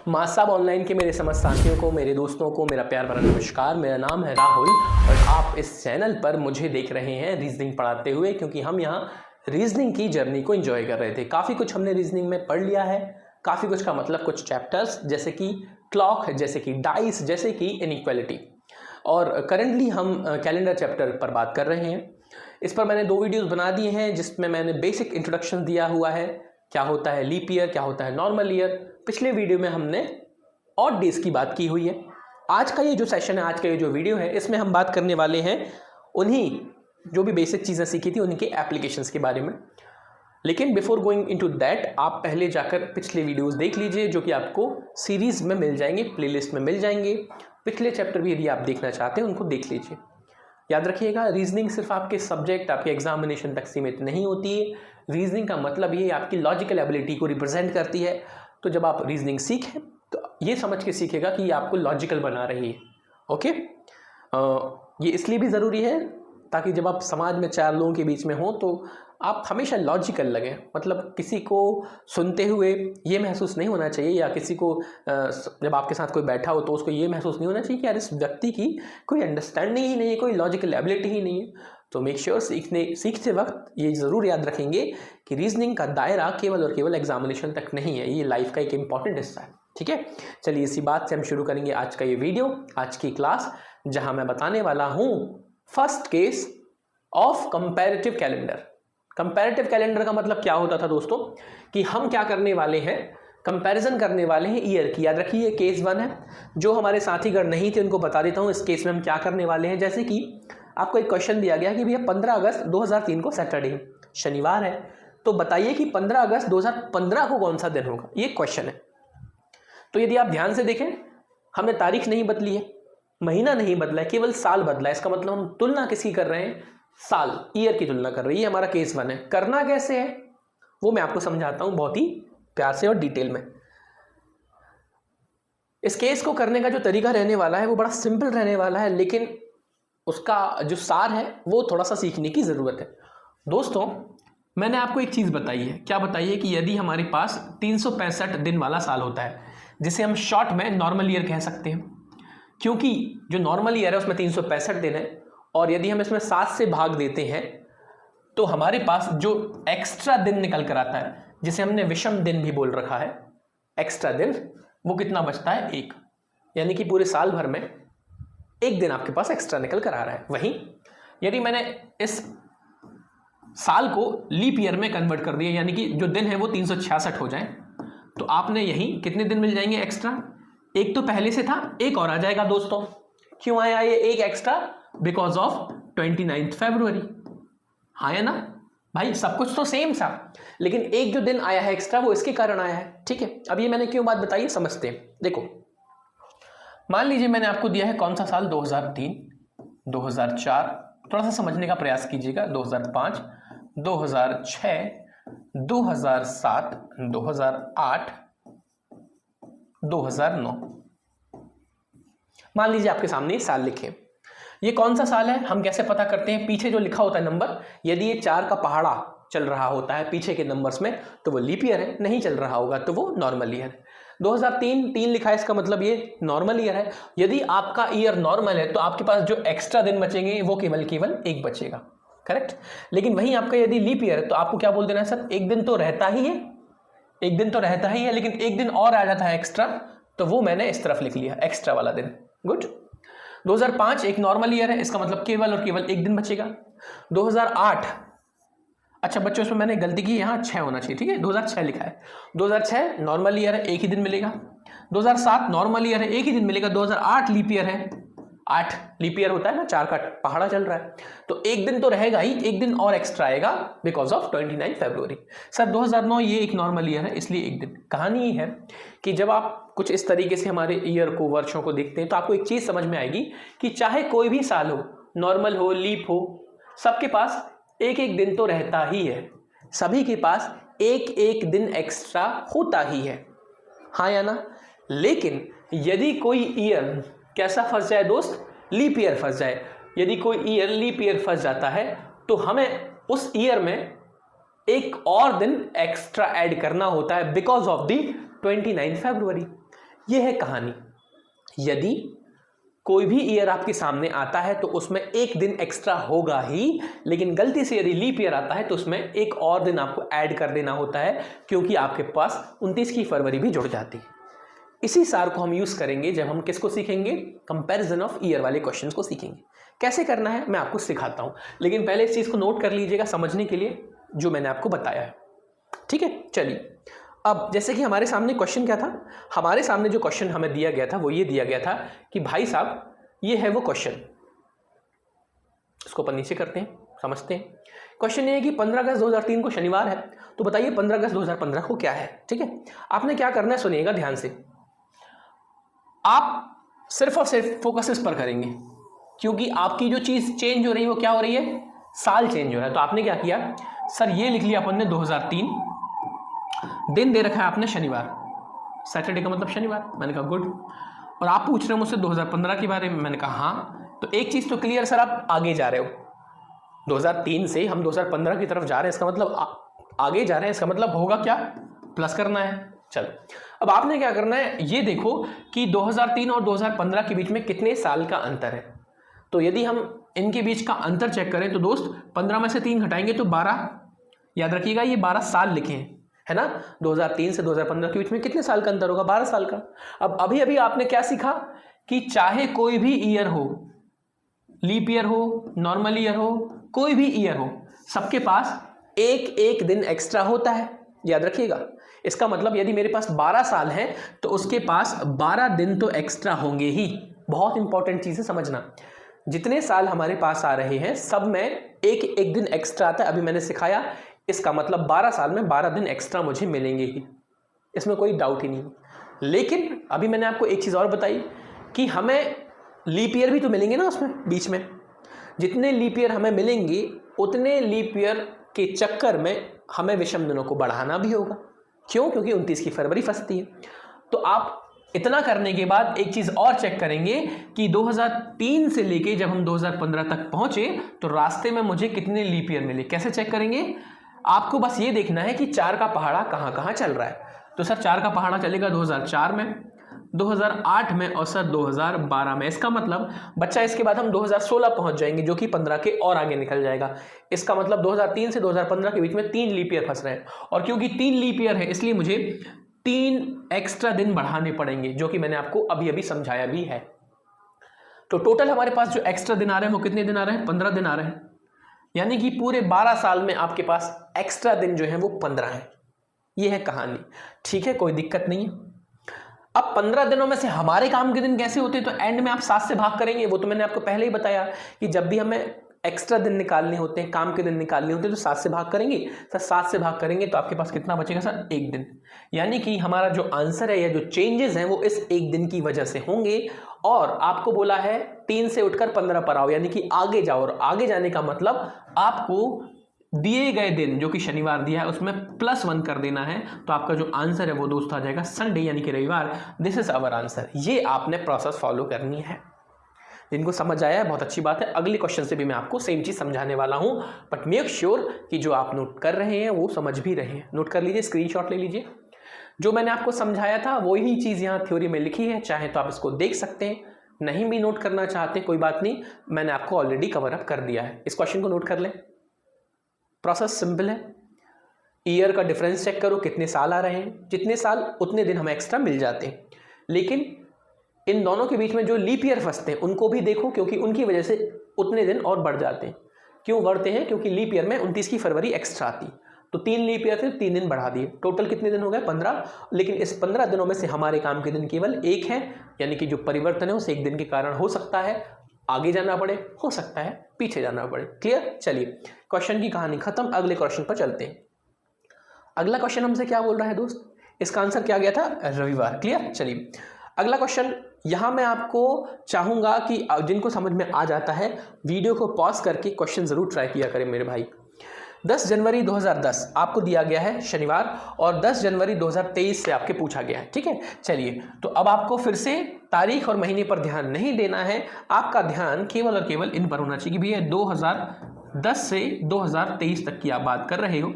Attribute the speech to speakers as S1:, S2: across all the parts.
S1: माँ साहब ऑनलाइन के मेरे समस्त साथियों को, मेरे दोस्तों को मेरा प्यार भरा नमस्कार। मेरा नाम है राहुल और आप इस चैनल पर मुझे देख रहे हैं रीजनिंग पढ़ाते हुए, क्योंकि हम यहाँ रीजनिंग की जर्नी को एंजॉय कर रहे थे। काफ़ी कुछ हमने रीजनिंग में पढ़ लिया है, काफ़ी कुछ का मतलब कुछ चैप्टर्स जैसे कि क्लॉक, जैसे कि डाइस, जैसे कि इनइक्वालिटी, और करंटली हम कैलेंडर चैप्टर पर बात कर रहे हैं। इस पर मैंने 2 वीडियोस बना दिए हैं जिसमें मैंने बेसिक इंट्रोडक्शन दिया हुआ है, क्या होता है लीप ईयर, क्या होता है नॉर्मल ईयर। पिछले वीडियो में हमने ऑड डेज की बात की हुई है। आज का ये जो सेशन है, आज का ये जो वीडियो है, इसमें हम बात करने वाले हैं उन्हीं जो भी बेसिक चीज़ें सीखी थी उनके एप्लीकेशंस के बारे में। लेकिन बिफोर गोइंग इनटू दैट, आप पहले जाकर पिछले वीडियोस देख लीजिए जो कि आपको सीरीज़ में मिल जाएंगे, प्लेलिस्ट में मिल जाएंगे। पिछले चैप्टर भी यदि आप देखना चाहते हैं उनको देख लीजिए। याद रखिएगा, रीजनिंग सिर्फ आपके सब्जेक्ट, आपके एग्जामिनेशन तक सीमित नहीं होती है। रीजनिंग का मतलब ये आपकी लॉजिकल एबिलिटी को रिप्रेजेंट करती है। तो जब आप रीजनिंग सीखें तो ये समझ के सीखेगा कि ये आपको लॉजिकल बना रही है। ओके, ये इसलिए भी ज़रूरी है ताकि जब आप समाज में 4 लोगों के बीच में हो तो आप हमेशा लॉजिकल लगें। मतलब किसी को सुनते हुए ये महसूस नहीं होना चाहिए, या किसी को जब आपके साथ कोई बैठा हो तो उसको ये महसूस नहीं होना चाहिए कि यार इस व्यक्ति की कोई अंडरस्टैंडिंग ही नहीं है, कोई लॉजिकल एबिलिटी ही नहीं है। तो मेक श्योर सीखते वक्त ये ज़रूर याद रखेंगे कि रीजनिंग का दायरा केवल और केवल एग्जामिनेशन तक नहीं है, ये लाइफ का एक इंपॉर्टेंट हिस्सा है। ठीक है, चलिए इसी बात से हम शुरू करेंगे आज का ये वीडियो, आज की क्लास, जहाँ मैं बताने वाला हूँ first case of comparative calendar. Comparative calendar का मतलब क्या होता था दोस्तों, कि हम क्या करने वाले हैं, कंपैरिजन करने वाले हैं ईयर की। याद रखिए केस 1 है। जो हमारे साथीगण नहीं थे उनको बता देता हूं इस केस में हम क्या करने वाले हैं। जैसे कि आपको एक क्वेश्चन दिया गया कि भैया 15 अगस्त 2003 को सैटरडे, शनिवार है, तो बताइए कि 15 अगस्त 2015 को कौन सा दिन होगा, ये क्वेश्चन है। तो यदि आप ध्यान से देखें, हमने तारीख नहीं बदली है, महीना नहीं बदला है, केवल साल बदला है। इसका मतलब हम तुलना किसकी कर रहे हैं, साल, ईयर की तुलना कर रही है। हमारा केस 1 है। करना कैसे है वो मैं आपको समझाता हूं बहुत ही प्यार से और डिटेल में। इस केस को करने का जो तरीका रहने वाला है वो बड़ा सिंपल रहने वाला है, लेकिन उसका जो सार है वो थोड़ा सा सीखने की जरूरत है। दोस्तों, मैंने आपको एक चीज बताई है। क्या बताई है कि यदि हमारे पास 365 दिन वाला साल होता है, जिसे हम शॉर्ट में नॉर्मल ईयर कह सकते हैं, क्योंकि जो नॉर्मल ईयर है उसमें 365 दिन है, और यदि हम इसमें 7 से भाग देते हैं तो हमारे पास जो एक्स्ट्रा दिन निकल कर आता है, जिसे हमने विषम दिन भी बोल रखा है, एक्स्ट्रा दिन, वो कितना बचता है, 1। यानी कि पूरे साल भर में 1 दिन आपके पास एक्स्ट्रा निकल कर आ रहा है। वहीं यदि मैंने इस साल को लीप ईयर में कन्वर्ट कर दिया, यानी कि जो दिन है वो 366 हो जाए, तो आपने यहीं कितने दिन मिल जाएंगे एक्स्ट्रा। 1 तो पहले से था, 1 और आ जाएगा दोस्तों। क्यों आया ये 1 एक्स्ट्रा, बिकॉज ऑफ 29 फरवरी। हाँ है ना भाई, सब कुछ तो सेम था, लेकिन एक जो दिन आया है एक्स्ट्रा वो इसके कारण आया है। ठीक है, अब ये मैंने क्यों बात बताई समझते हैं। देखो, मान लीजिए मैंने आपको दिया है कौन सा साल, 2003, 2004, थोड़ा सा समझने का प्रयास कीजिएगा, 2005, 2006, 2007, 2008, 2009। मान लीजिए आपके सामने साल लिखे। ये कौन सा साल है हम कैसे पता करते हैं, पीछे जो लिखा होता है नंबर, यदि ये 4 का पहाड़ा चल रहा होता है पीछे के नंबर्स में तो वो लीप ईयर है, नहीं चल रहा होगा तो वो नॉर्मल ईयर है। 2003 लिखा है, इसका मतलब ये नॉर्मल ईयर है। यदि आपका ईयर नॉर्मल है तो आपके पास जो एक्स्ट्रा दिन बचेंगे वो केवल 1 बचेगा, करेक्ट। लेकिन वहीं आपका यदि लीप ईयर है तो आपको क्या बोल देना है, सर 1 दिन तो रहता ही है, 1 दिन तो रहता ही है, लेकिन 1 दिन और आ जाता है एक्स्ट्रा, तो वो मैंने इस तरफ लिख लिया, एक्स्ट्रा वाला दिन। गुड। 2005 एक नॉर्मल ईयर है, इसका मतलब केवल और केवल 1 दिन बचेगा। 2008, अच्छा बच्चों इसमें मैंने गलती की, यहाँ 6 होना चाहिए, ठीक है, 2006 लिखा है। 2006 नॉर्मल ईयर है, 1 ही दिन मिलेगा। 2007 नॉर्मल ईयर है, 1 ही दिन मिलेगा। 2008 लीप ईयर है, 8 लीप ईयर होता है ना, 4 का पहाड़ा चल रहा है, तो 1 दिन तो रहेगा ही, 1 दिन और एक्स्ट्रा आएगा बिकॉज ऑफ 29 फरवरी। सर 2009 ये एक नॉर्मल ईयर है इसलिए 1 दिन। कहानी ये है कि जब आप कुछ इस तरीके से हमारे ईयर को, वर्षों को देखते हैं तो आपको एक चीज समझ में आएगी कि चाहे कोई भी साल हो, नॉर्मल हो, लीप हो, सबके पास 1 दिन तो रहता ही है, सभी के पास 1 दिन एक्स्ट्रा होता ही है, हाँ या ना। लेकिन यदि कोई ईयर कैसा फंस जाए दोस्त, लीप ईयर फंस जाए, यदि कोई ईयर लीप ईयर फंस जाता है तो हमें उस ईयर में 1 और दिन एक्स्ट्रा ऐड करना होता है बिकॉज ऑफ दी 29 फरवरी। ये है कहानी। यदि कोई भी ईयर आपके सामने आता है तो उसमें एक दिन एक्स्ट्रा होगा ही, लेकिन गलती से यदि लीप ईयर आता है तो उसमें एक और दिन आपको ऐड कर देना होता है, क्योंकि आपके पास 29 की फरवरी भी जुड़ जाती है। इसी सार को हम यूज करेंगे जब हम किसको सीखेंगे, कंपैरिजन ऑफ ईयर वाले क्वेश्चन को सीखेंगे। कैसे करना है मैं आपको सिखाता हूं, लेकिन पहले इस चीज को नोट कर लीजिएगा समझने के लिए जो मैंने आपको बताया है। ठीक है, चलिए अब जैसे कि हमारे सामने क्वेश्चन क्या था, हमारे सामने जो क्वेश्चन हमें दिया गया था वो ये दिया गया था कि भाई साहब ये है वो क्वेश्चन, इसको अपन नीचे करते हैं, समझते हैं। क्वेश्चन ये है कि 15 अगस्त 2003 को शनिवार है, तो बताइए 15 अगस्त 2015 को क्या है। ठीक है, आपने क्या करना है सुनिएगा ध्यान से, आप सिर्फ और सिर्फ फोकस इस पर करेंगे, क्योंकि आपकी जो चीज चेंज हो रही है वो क्या हो रही है, साल चेंज हो रहा है। तो आपने क्या किया, सर ये लिख लिया अपन ने 2003, दिन दे रखा है आपने शनिवार, सैटरडे का मतलब शनिवार। मैंने कहा गुड। और आप पूछ रहे हो मुझसे 2015 के बारे में, मैंने कहा हाँ। तो एक चीज तो क्लियर सर, आप आगे जा रहे हो, 2003 से हम 2015 की तरफ जा रहे हैं, इसका मतलब आगे जा रहे हैं, इसका मतलब होगा क्या, प्लस करना है। चलो अब आपने क्या करना है, ये देखो कि 2003 और 2015 के बीच में कितने साल का अंतर है। तो यदि हम इनके बीच का अंतर चेक करें तो दोस्त 15 में से 3 घटाएंगे तो 12, याद रखिएगा ये 12 साल लिखे हैं, है ना। 2003 से 2015 के बीच में कितने साल का अंतर होगा, 12 साल का। अब अभी अभी आपने क्या सीखा कि चाहे कोई भी ईयर हो, लीप ईयर हो, नॉर्मल ईयर हो, कोई भी ईयर हो, सबके पास एक एक दिन एक्स्ट्रा होता है, याद रखिएगा। इसका मतलब यदि मेरे पास 12 साल हैं तो उसके पास 12 दिन तो एक्स्ट्रा होंगे ही। बहुत इंपॉर्टेंट चीज है समझना, जितने साल हमारे पास आ रहे हैं सब में एक एक दिन एक्स्ट्रा आता है। अभी मैंने सिखाया, इसका मतलब 12 साल में 12 दिन एक्स्ट्रा मुझे मिलेंगे ही, इसमें कोई डाउट ही नहीं। लेकिन अभी मैंने आपको एक चीज और बताई कि हमें लीप ईयर भी तो मिलेंगे ना उसमें बीच में। जितने लीप ईयर हमें मिलेंगे उतने लीप ईयर के चक्कर में हमें विषम दिनों को बढ़ाना भी होगा। क्यों, क्योंकि 29 की फरवरी फंसती है। तो आप इतना करने के बाद एक चीज और चेक करेंगे कि 2003 से लेके जब हम 2015 तक पहुंचे तो रास्ते में मुझे कितने लीप ईयर मिले। कैसे चेक करेंगे, आपको बस ये देखना है कि 4 का पहाड़ा कहां कहां चल रहा है। तो सर 4 का पहाड़ा चलेगा 2004 में, 2008 में और सर 2012 में। इसका मतलब बच्चा इसके बाद हम 2016 पहुंच जाएंगे, जो कि 15 के और आगे निकल जाएगा। इसका मतलब 2003 से 2015 के बीच में 3 लीप ईयर फंस रहे हैं, और क्योंकि 3 लीप ईयर है इसलिए मुझे 3 एक्स्ट्रा दिन बढ़ाने पड़ेंगे, जो कि मैंने आपको अभी अभी समझाया भी है। तो टोटल हमारे पास जो एक्स्ट्रा दिन आ रहे हैं वो कितने दिन आ रहे हैं, 15 दिन आ रहे हैं। यानी कि पूरे 12 साल में आपके पास एक्स्ट्रा दिन जो है वो 15 है। ये है कहानी, ठीक है, कोई दिक्कत नहीं है। अब 15 दिनों में से हमारे काम के दिन कैसे होते हैं, तो एंड में आप 7 से भाग करेंगे। वो तो मैंने आपको पहले ही बताया कि जब भी हमें एक्स्ट्रा दिन निकालने होते हैं, काम के दिन निकालने होते हैं, तो 7 से भाग करेंगे। सर 7 से भाग करेंगे तो आपके पास कितना बचेगा सर, 1 दिन। यानी कि हमारा जो आंसर है या जो चेंजेस हैं वो इस 1 दिन की वजह से होंगे। और आपको बोला है 3 से उठकर 15 पर आओ, यानी कि आगे जाओ। और आगे जाने का मतलब आपको दिए गए दिन जो कि शनिवार दिया है उसमें +1 कर देना है, तो आपका जो आंसर है वो दोस्त आ जाएगा संडे यानी कि रविवार। This is our answer. ये आपने प्रोसेस फॉलो करनी है। जिनको समझ आया है बहुत अच्छी बात है। अगले क्वेश्चन से भी मैं आपको सेम चीज समझाने वाला हूं, बट मेक श्योर कि जो आप नोट कर रहे हैं वो समझ भी रहे हैं। नोट कर लीजिए, स्क्रीनशॉट ले लीजिए। जो मैंने आपको समझाया था वही चीज यहाँ थ्योरी में लिखी है, चाहे तो आप इसको देख सकते हैं, नहीं भी नोट करना चाहते कोई बात नहीं, मैंने आपको ऑलरेडी कवर अप कर दिया है। इस क्वेश्चन को नोट कर लें। प्रोसेस सिंपल है, ईयर का डिफरेंस चेक करो, कितने साल आ रहे हैं, जितने साल उतने दिन हमें एक्स्ट्रा मिल जाते हैं। लेकिन इन दोनों के बीच में जो लीप ईयर फंसते हैं उनको भी देखो, क्योंकि उनकी वजह से उतने दिन और बढ़ जाते हैं। क्यों बढ़ते हैं, क्योंकि लीप ईयर में 29 की फरवरी एक्स्ट्रा आती। तो 3 लीप ईयर थे, 3 दिन बढ़ा दिए, टोटल कितने दिन हो गए, 15। लेकिन इस 15 दिनों में से हमारे काम के दिन केवल 1 है, यानी कि जो परिवर्तन है उस 1 दिन के कारण हो सकता है आगे जाना पड़े, हो सकता है पीछे जाना पड़े। क्लियर। चलिए क्वेश्चन की कहानी खत्म, अगले क्वेश्चन पर चलते हैं। अगला क्वेश्चन हमसे क्या बोल रहा है दोस्त, इसका आंसर क्या गया था, रविवार। क्लियर। चलिए अगला क्वेश्चन, यहां मैं आपको चाहूंगा कि जिनको समझ में आ जाता है वीडियो को पॉज करके क्वेश्चन जरूर ट्राई किया करें मेरे भाई। 10 जनवरी 2010 आपको दिया गया है शनिवार, और 10 जनवरी 2023 से आपके पूछा गया है। ठीक है। चलिए तो अब आपको फिर से तारीख और महीने पर ध्यान नहीं देना है, आपका ध्यान केवल और केवल इन पर होना चाहिए कि भैया 2010 से 2023 तक की आप बात कर रहे हो।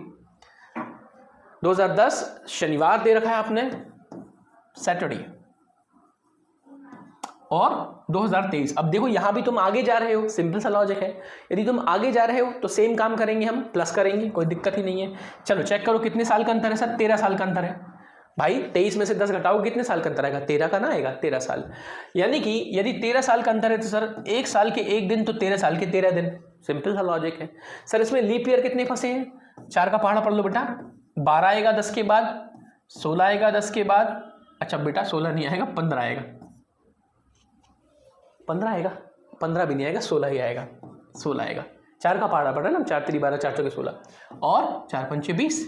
S1: 2010 शनिवार दे रखा है आपने, सैटरडे, और 2023। अब देखो यहां भी तुम आगे जा रहे हो, सिंपल सा लॉजिक है। यदि तुम आगे जा रहे हो तो सेम काम करेंगे, हम प्लस करेंगे, कोई दिक्कत ही नहीं है। चलो चेक करो कितने साल का अंतर है सर, 13 साल का अंतर है। भाई 23 में से 10 घटाओ, कितने साल का अंतर आएगा, 13 का ना आएगा, 13 साल। यानी कि यदि 13 साल का अंतर है तो सर 1 साल के 1 दिन तो 13 साल के 13 दिन, सिंपल सा लॉजिक है। सर इसमें लीप ईयर कितने फंसे हैं, 4 का पहाड़ा पढ़ लो बेटा। 12 आएगा 10 के बाद, 16 आएगा 10 के बाद, अच्छा बेटा 16 नहीं आएगा, 15 आएगा, 15 आएगा, 15 भी नहीं आएगा, 16 ही आएगा, 16 आएगा। 4 का पहाड़ा पड़ा ना, 4 3 12, 4 चौके 16 और 4 पंचे 20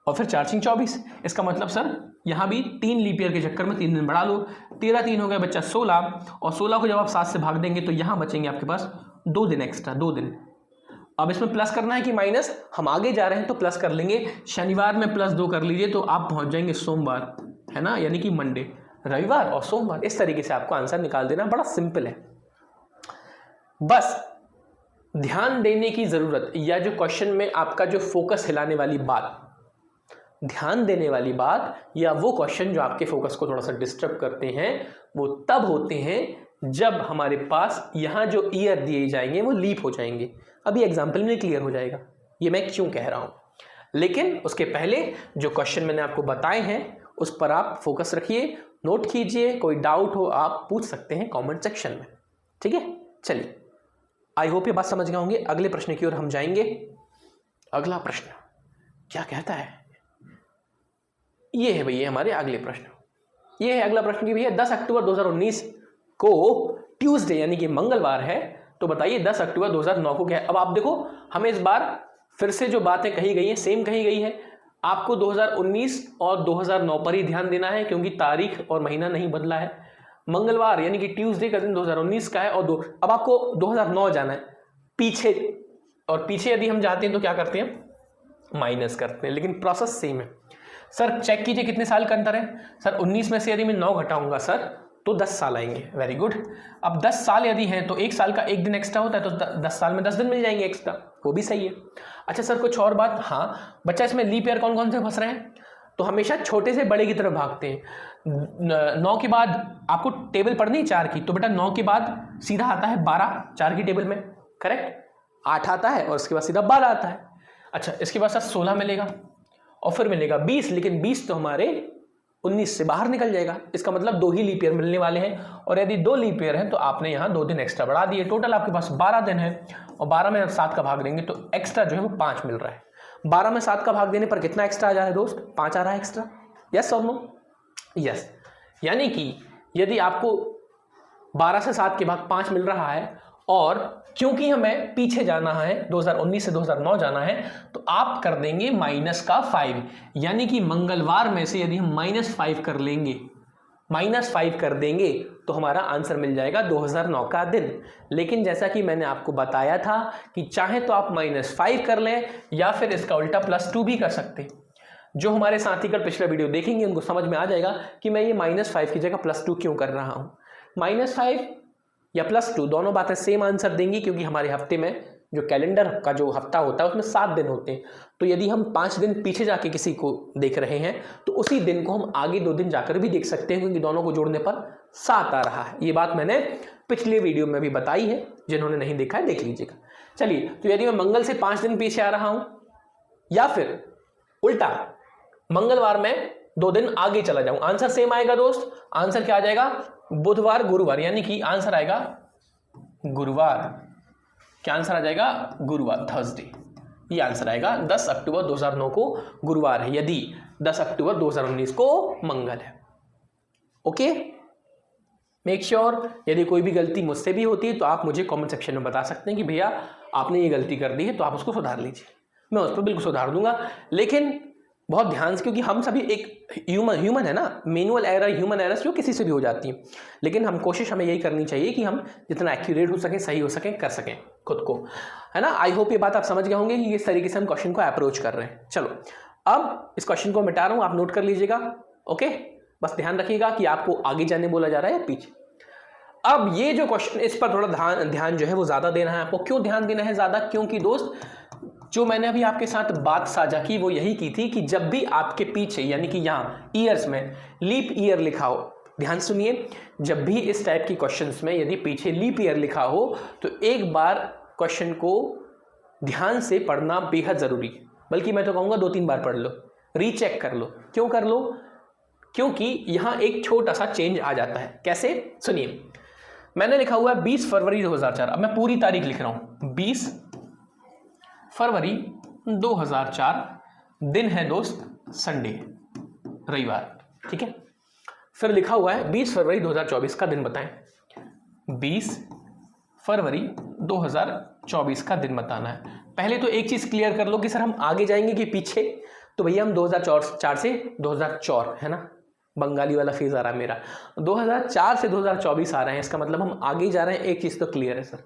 S1: और फिर 4 6 24। इसका मतलब सर यहाँ भी 3 लीप ईयर के चक्कर में 3 दिन बढ़ा लो, 13 3 हो गया बच्चा 16, और 16 को जब आप 7 से भाग देंगे तो यहाँ बचेंगे आपके पास 2 दिन एक्स्ट्रा, 2 दिन। अब इसमें प्लस करना है कि माइनस, हम आगे जा रहे हैं तो प्लस कर लेंगे। शनिवार में +2 कर लीजिए तो आप पहुंच जाएंगे सोमवार, है ना, यानी कि मंडे, रविवार और सोमवार। इस तरीके से आपको आंसर निकाल देना, बड़ा सिंपल है। बस ध्यान देने की जरूरत, या जो क्वेश्चन में आपका जो फोकस हिलाने वाली बात, ध्यान देने वाली बात, या वो क्वेश्चन जो आपके फोकस को थोड़ा सा डिस्टर्ब करते हैं, वो तब होते हैं जब हमारे पास यहां जो ईयर दिए जाएंगे वो लीप हो जाएंगे। अभी एग्जाम्पल में क्लियर हो जाएगा ये मैं क्यों कह रहा हूं। लेकिन उसके पहले जो क्वेश्चन मैंने आपको बताए हैं उस पर आप फोकस रखिए, नोट कीजिए, कोई डाउट हो आप पूछ सकते हैं कमेंट सेक्शन में, ठीक है। चलिए, आई होप ये बात समझ गए होंगे। अगले प्रश्न की ओर हम जाएंगे। अगला प्रश्न क्या कहता है, ये है भैया हमारे अगले प्रश्न। ये है अगला प्रश्न कि भैया 10 अक्टूबर 2019 को ट्यूसडे यानी कि मंगलवार है, तो बताइए 10 अक्टूबर 2009 को क्या है। अब आप देखो, हमें इस बार फिर से जो बातें कही गई हैं सेम कही गई है। आपको 2019 और 2009 पर ही ध्यान देना है क्योंकि तारीख और महीना नहीं बदला है। मंगलवार यानी कि ट्यूसडे का दिन 2019 का है, और अब आपको 2009 जाना है पीछे, और पीछे यदि हम जाते हैं तो क्या करते हैं, माइनस करते हैं, लेकिन प्रोसेस सेम है। सर चेक कीजिए कितने साल का अंतर है। सर 19 में से यदि मैं 9 घटाऊंगा सर तो 10 साल आएंगे, वेरी गुड। अब 10 साल यदि हैं तो 1 साल का 1 दिन एक्स्ट्रा होता है, तो 10 साल में 10 दिन मिल जाएंगे एक्स्ट्रा, वो भी सही है। अच्छा सर कुछ और बात, हाँ बच्चा इसमें लीप ईयर कौन कौन से फंस रहे हैं, तो हमेशा छोटे से बड़े की तरफ भागते हैं। 9 के बाद आपको टेबल पढ़नी है 4 की, तो बेटा 9 के बाद सीधा आता है 12 4 की टेबल में, करेक्ट। 8 आता है और उसके बाद सीधा 12 आता है। अच्छा इसके बाद सर 16 मिलेगा और फिर मिलेगा 20, लेकिन 20 तो हमारे 19 से बाहर निकल जाएगा। इसका मतलब 2 ही लीप ईयर मिलने वाले हैं, और यदि 2 लीप ईयर हैं तो आपने यहाँ 2 दिन एक्स्ट्रा बढ़ा दिए। टोटल आपके पास 12 दिन है, और 12 में 7 का भाग देंगे तो एक्स्ट्रा जो है वो 5 मिल रहा है। 12 में 7 का भाग देने पर कितना एक्स्ट्रा आ जा रहा है दोस्त, 5 आ रहा है एक्स्ट्रा, यस और नो, यस। यानी कि यदि आपको 12 से 7 के भाग 5 मिल रहा है, और क्योंकि हमें पीछे जाना है 2019 से 2009 जाना है, तो आप कर देंगे -5, यानी कि मंगलवार में से यदि हम -5 कर लेंगे, -5 कर देंगे तो हमारा आंसर मिल जाएगा 2009 का दिन। लेकिन जैसा कि मैंने आपको बताया था कि चाहे तो आप -5 कर लें या फिर इसका उल्टा +2 भी कर सकते। जो हमारे साथी कल पिछला वीडियो देखेंगे उनको समझ में आ जाएगा कि मैं ये -5 की जगह +2 क्यों कर रहा हूँ। -5 या +2 दोनों बातें सेम आंसर देंगी, क्योंकि हमारे हफ्ते में जो कैलेंडर का जो हफ्ता होता है उसमें 7 दिन होते हैं। तो यदि हम 5 दिन पीछे जाके किसी को देख रहे हैं तो उसी दिन को हम आगे 2 दिन जाकर भी देख सकते हैं, क्योंकि दोनों को जोड़ने पर 7 आ रहा है। ये बात मैंने पिछले वीडियो में भी बताई है, जिन्होंने नहीं देखा है देख लीजिएगा। चलिए, तो यदि मैं मंगल से 5 दिन पीछे आ रहा हूं, या फिर उल्टा मंगलवार में 2 दिन आगे चला जाऊं, आंसर सेम आएगा दोस्त। आंसर क्या आ जाएगा, बुधवार गुरुवार, यानी कि आंसर आएगा गुरुवार। क्या आंसर आ जाएगा, गुरुवार, थर्सडे। ये आंसर आएगा। 10 अक्टूबर 2009 को गुरुवार है, यदि 10 अक्टूबर 2019 को मंगल है। ओके, मेक श्योर यदि कोई भी गलती मुझसे भी होती है तो आप मुझे कमेंट सेक्शन में बता सकते हैं कि भैया आपने ये गलती कर दी है, तो आप उसको सुधार लीजिए। मैं उस पर बिल्कुल सुधार दूंगा, लेकिन बहुत ध्यान से, क्योंकि हम सभी एक ह्यूमन है ना, मैनुअल एरर, ह्यूमन एरर्स जो किसी से भी हो जाती है। लेकिन हम कोशिश हमें यही करनी चाहिए कि हम जितना एक्यूरेट हो सकें, सही हो सकें, कर सकें खुद को, है ना। आई होप ये बात आप समझ गए होंगे कि किस तरीके से हम क्वेश्चन को अप्रोच कर रहे हैं। चलो, अब इस क्वेश्चन को मिटा रहा हूं, आप नोट कर लीजिएगा। ओके, बस ध्यान रखिएगा कि आपको आगे जाने बोला जा रहा है या पीछे। अब ये जो क्वेश्चन, इस पर थोड़ा ध्यान जो है वो ज्यादा देना है आपको। क्यों ध्यान देना है ज्यादा, क्योंकि दोस्त जो मैंने अभी आपके साथ बात साझा की वो यही की थी कि जब भी आपके पीछे यानी कि यहाँ ईयर्स में लीप ईयर लिखा हो, ध्यान सुनिए, जब भी इस टाइप की क्वेश्चंस में यदि पीछे लीप ईयर लिखा हो तो एक बार क्वेश्चन को ध्यान से पढ़ना बेहद ज़रूरी है, बल्कि मैं तो कहूँगा 2-3 बार पढ़ लो, रीचेक कर लो। क्यों कर लो? क्योंकि यहाँ एक छोटा सा चेंज आ जाता है। कैसे? सुनिए, मैंने लिखा हुआ है 20 फरवरी 2004। अब मैं पूरी तारीख लिख रहा हूँ, 20 फरवरी 2004, दिन है दोस्त संडे, रविवार, ठीक है। फिर लिखा हुआ है 20 फरवरी 2024 का दिन बताएं। 20 फरवरी 2024 का दिन बताना है। पहले तो एक चीज़ क्लियर कर लो कि सर हम आगे जाएंगे कि पीछे, तो भैया हम 2004 से 2004 है ना, बंगाली वाला फेज आ रहा है मेरा, 2004 से 2024 आ रहे हैं, इसका मतलब हम आगे जा रहे हैं। एक चीज़ तो क्लियर है सर,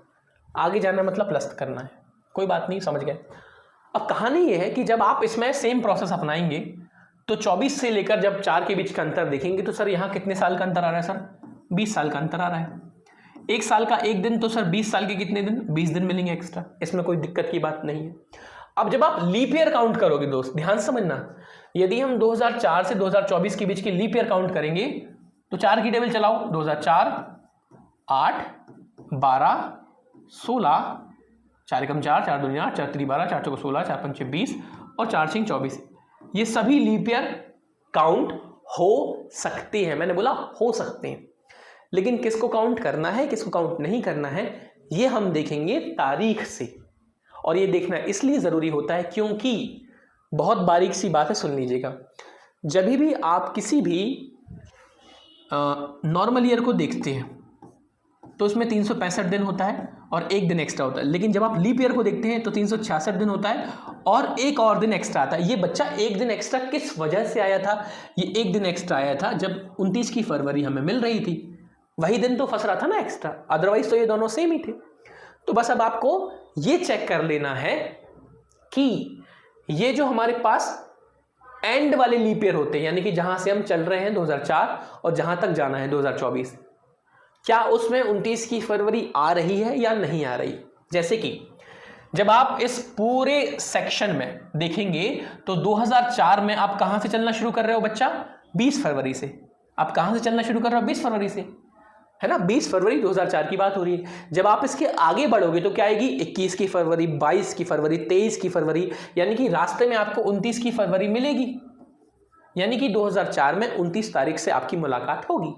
S1: आगे जाना मतलब प्लस करना है, कोई बात नहीं, समझ गए। अब कहानी ये है कि जब आप इसमें सेम प्रोसेस अपनाएंगे तो 24 से लेकर जब 4 के बीच का अंतर देखेंगे तो सर यहाँ कितने साल का अंतर आ रहा है सर? 20 साल का अंतर आ रहा है। एक साल का एक दिन, तो सर 20 साल के कितने दिन? 20 दिन मिलेंगे एक्स्ट्रा, इसमें कोई दिक्कत की बात नहीं है। अब जब आप लीप ईयर काउंट करोगे दोस्त, ध्यान समझना, यदि हम 2004 से 2024 के बीच की लीप ईयर काउंट करेंगे तो 4 की टेबल चलाओ, 2004, 8, 12, 16, 4 एकम 4, 4 दूनी 8, 4 3 12, 4 चौको 16, 4 पंचे 20 और 4 6 24। ये सभी लीप ईयर काउंट हो सकते हैं, मैंने बोला हो सकते हैं, लेकिन किसको काउंट करना है किसको काउंट नहीं करना है ये हम देखेंगे तारीख से। और ये देखना इसलिए ज़रूरी होता है क्योंकि बहुत बारीक सी बात है, सुन लीजिएगा। जब भी आप किसी भी नॉर्मल ईयर को देखते हैं तो उसमें 365 दिन होता है और एक दिन एक्स्ट्रा होता है, लेकिन जब आप लीप ईयर को देखते हैं तो 366 दिन होता है और एक और दिन एक्स्ट्रा आता है। ये बच्चा एक दिन एक्स्ट्रा किस वजह से आया था? ये एक दिन एक्स्ट्रा आया था जब 29 की फरवरी हमें मिल रही थी, वही दिन तो फंस रहा था ना एक्स्ट्रा, अदरवाइज तो ये दोनों सेम ही थे। तो बस अब आपको ये चेक कर लेना है कि ये जो हमारे पास एंड वाले लीप ईयर होते हैं, यानी कि जहां से हम चल रहे हैं 2004 और जहां तक जाना है 2024, क्या उसमें 29 की फरवरी आ रही है या नहीं आ रही? जैसे कि जब आप इस पूरे सेक्शन में देखेंगे तो 2004 में आप कहां से चलना शुरू कर रहे हो बच्चा? 20 फरवरी से। आप कहां से चलना शुरू कर रहे हो? 20 फरवरी से, है ना। 20 फरवरी 2004 की बात हो रही है। जब आप इसके आगे बढ़ोगे तो क्या आएगी? 21 की फरवरी, 22 की फरवरी, 23 की फरवरी, यानी कि रास्ते में आपको 29 की फरवरी मिलेगी, यानी कि 2004 में 29 तारीख से आपकी मुलाकात होगी।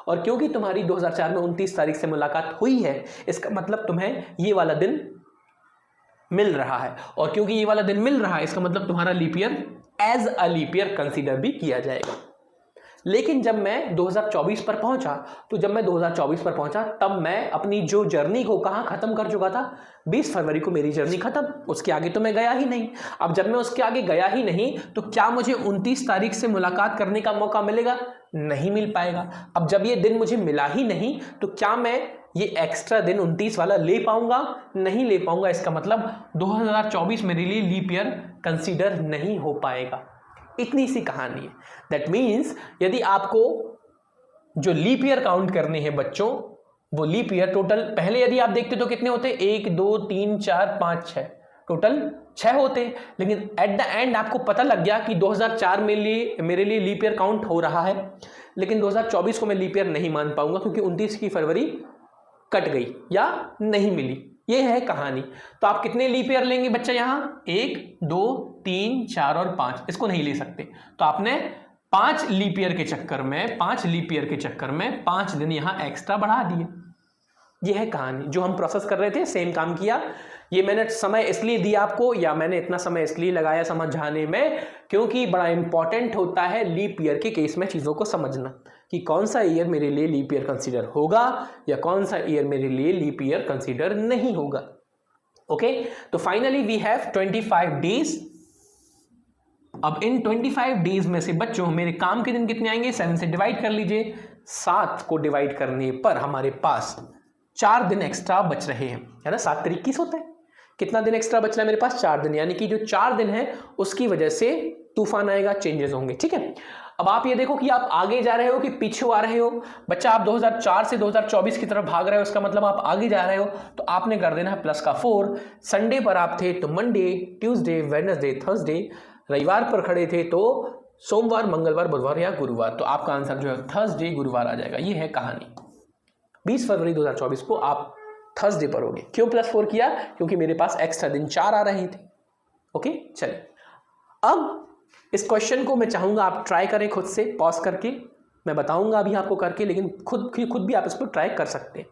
S1: और क्योंकि तुम्हारी 2004 में 29 तारीख से मुलाकात हुई है, इसका मतलब तुम्हें ये वाला दिन मिल रहा है, और क्योंकि ये वाला दिन मिल रहा है इसका मतलब तुम्हारा leap year as a leap year consider भी किया जाएगा। लेकिन जब मैं 2024 पर पहुंचा, तो जब मैं 2024 पर पहुंचा तब मैं अपनी जो जर्नी को कहां खत्म कर चुका था? 20 फरवरी को मेरी जर्नी खत्म, उसके आगे तो मैं गया ही नहीं। अब जब मैं उसके आगे गया ही नहीं तो क्या मुझे 29 तारीख से मुलाकात करने का मौका मिलेगा? नहीं मिल पाएगा। अब जब ये दिन मुझे मिला ही नहीं तो क्या मैं ये एक्स्ट्रा दिन 29 वाला ले पाऊंगा? नहीं ले पाऊंगा। इसका मतलब 2024 मेरे लिए लीप ईयर कंसीडर नहीं हो पाएगा। इतनी सी कहानी है। दैट मीन्स यदि आपको जो लीप ईयर काउंट करने हैं बच्चों, वो लीप ईयर टोटल पहले यदि आप देखते तो कितने होते? 1 2 3 4 5 6, टोटल 6 होते। लेकिन एट द एंड आपको पता लग गया कि 2004 मेरे लिए लीप ईयर काउंट हो रहा है, लेकिन 2024 को मैं लीप ईयर नहीं मान पाऊंगा क्योंकि 29 की फरवरी कट गई या नहीं मिली। ये है कहानी। तो आप कितने लीप ईयर लेंगे बच्चा? यहाँ 1 2 3 4 और 5, इसको नहीं ले सकते। तो आपने 5 लीप ईयर के चक्कर में 5 दिन यहाँ एक्स्ट्रा बढ़ा दिए। ये है कहानी। जो हम प्रोसेस कर रहे थे सेम काम किया। ये मैंने समय इसलिए दिया आपको, या मैंने इतना समय इसलिए लगाया समझाने में क्योंकि बड़ा इंपॉर्टेंट होता है लीप ईयर के केस में चीज़ों को समझना कि कौन सा ईयर मेरे लिए लीप ईयर कंसीडर होगा या कौन सा ईयर मेरे लिए लीप ईयर कंसीडर नहीं होगा। ओके, तो फाइनली वी हैव 25 डेज। अब इन 25 डेज में से बच्चों मेरे काम के दिन कितने आएंगे? 7 से डिवाइड कर लीजिए। 7 को डिवाइड करने पर हमारे पास 4 दिन एक्स्ट्रा बच रहे हैं, है ना। 7 तारीख 21 होता है। कितना दिन एक्स्ट्रा बच रहा है मेरे पास? 4 दिन, यानी कि जो 4 दिन है उसकी वजह से तूफान आएगा, चेंजेस होंगे। ठीक है, अब आप ये देखो कि आप आगे जा रहे हो कि पीछे आ रहे हो। बच्चा आप 2004 से 2024 की तरफ भाग रहे हो, इसका मतलब आप आगे जा रहे हो, तो आपने कर देना है प्लस का 4। संडे पर आप थे तो मंडे, ट्यूसडे, वेडनेसडे, थर्सडे, रविवार पर खड़े थे तो सोमवार, मंगलवार, बुधवार या गुरुवार। तो आपका आंसर जो है थर्सडे, गुरुवार आ जाएगा। ये है कहानी। 20 फरवरी 2024 को आप थर्सडे पढ़ोगे। क्यों +4 किया? क्योंकि मेरे पास एक्स्ट्रा दिन 4 आ रहे थे। ओके, चलिए अब इस क्वेश्चन को मैं चाहूंगा आप ट्राई करें खुद से, पॉज करके। मैं बताऊंगा अभी आपको करके, लेकिन खुद भी आप इसको ट्राई कर सकते हैं।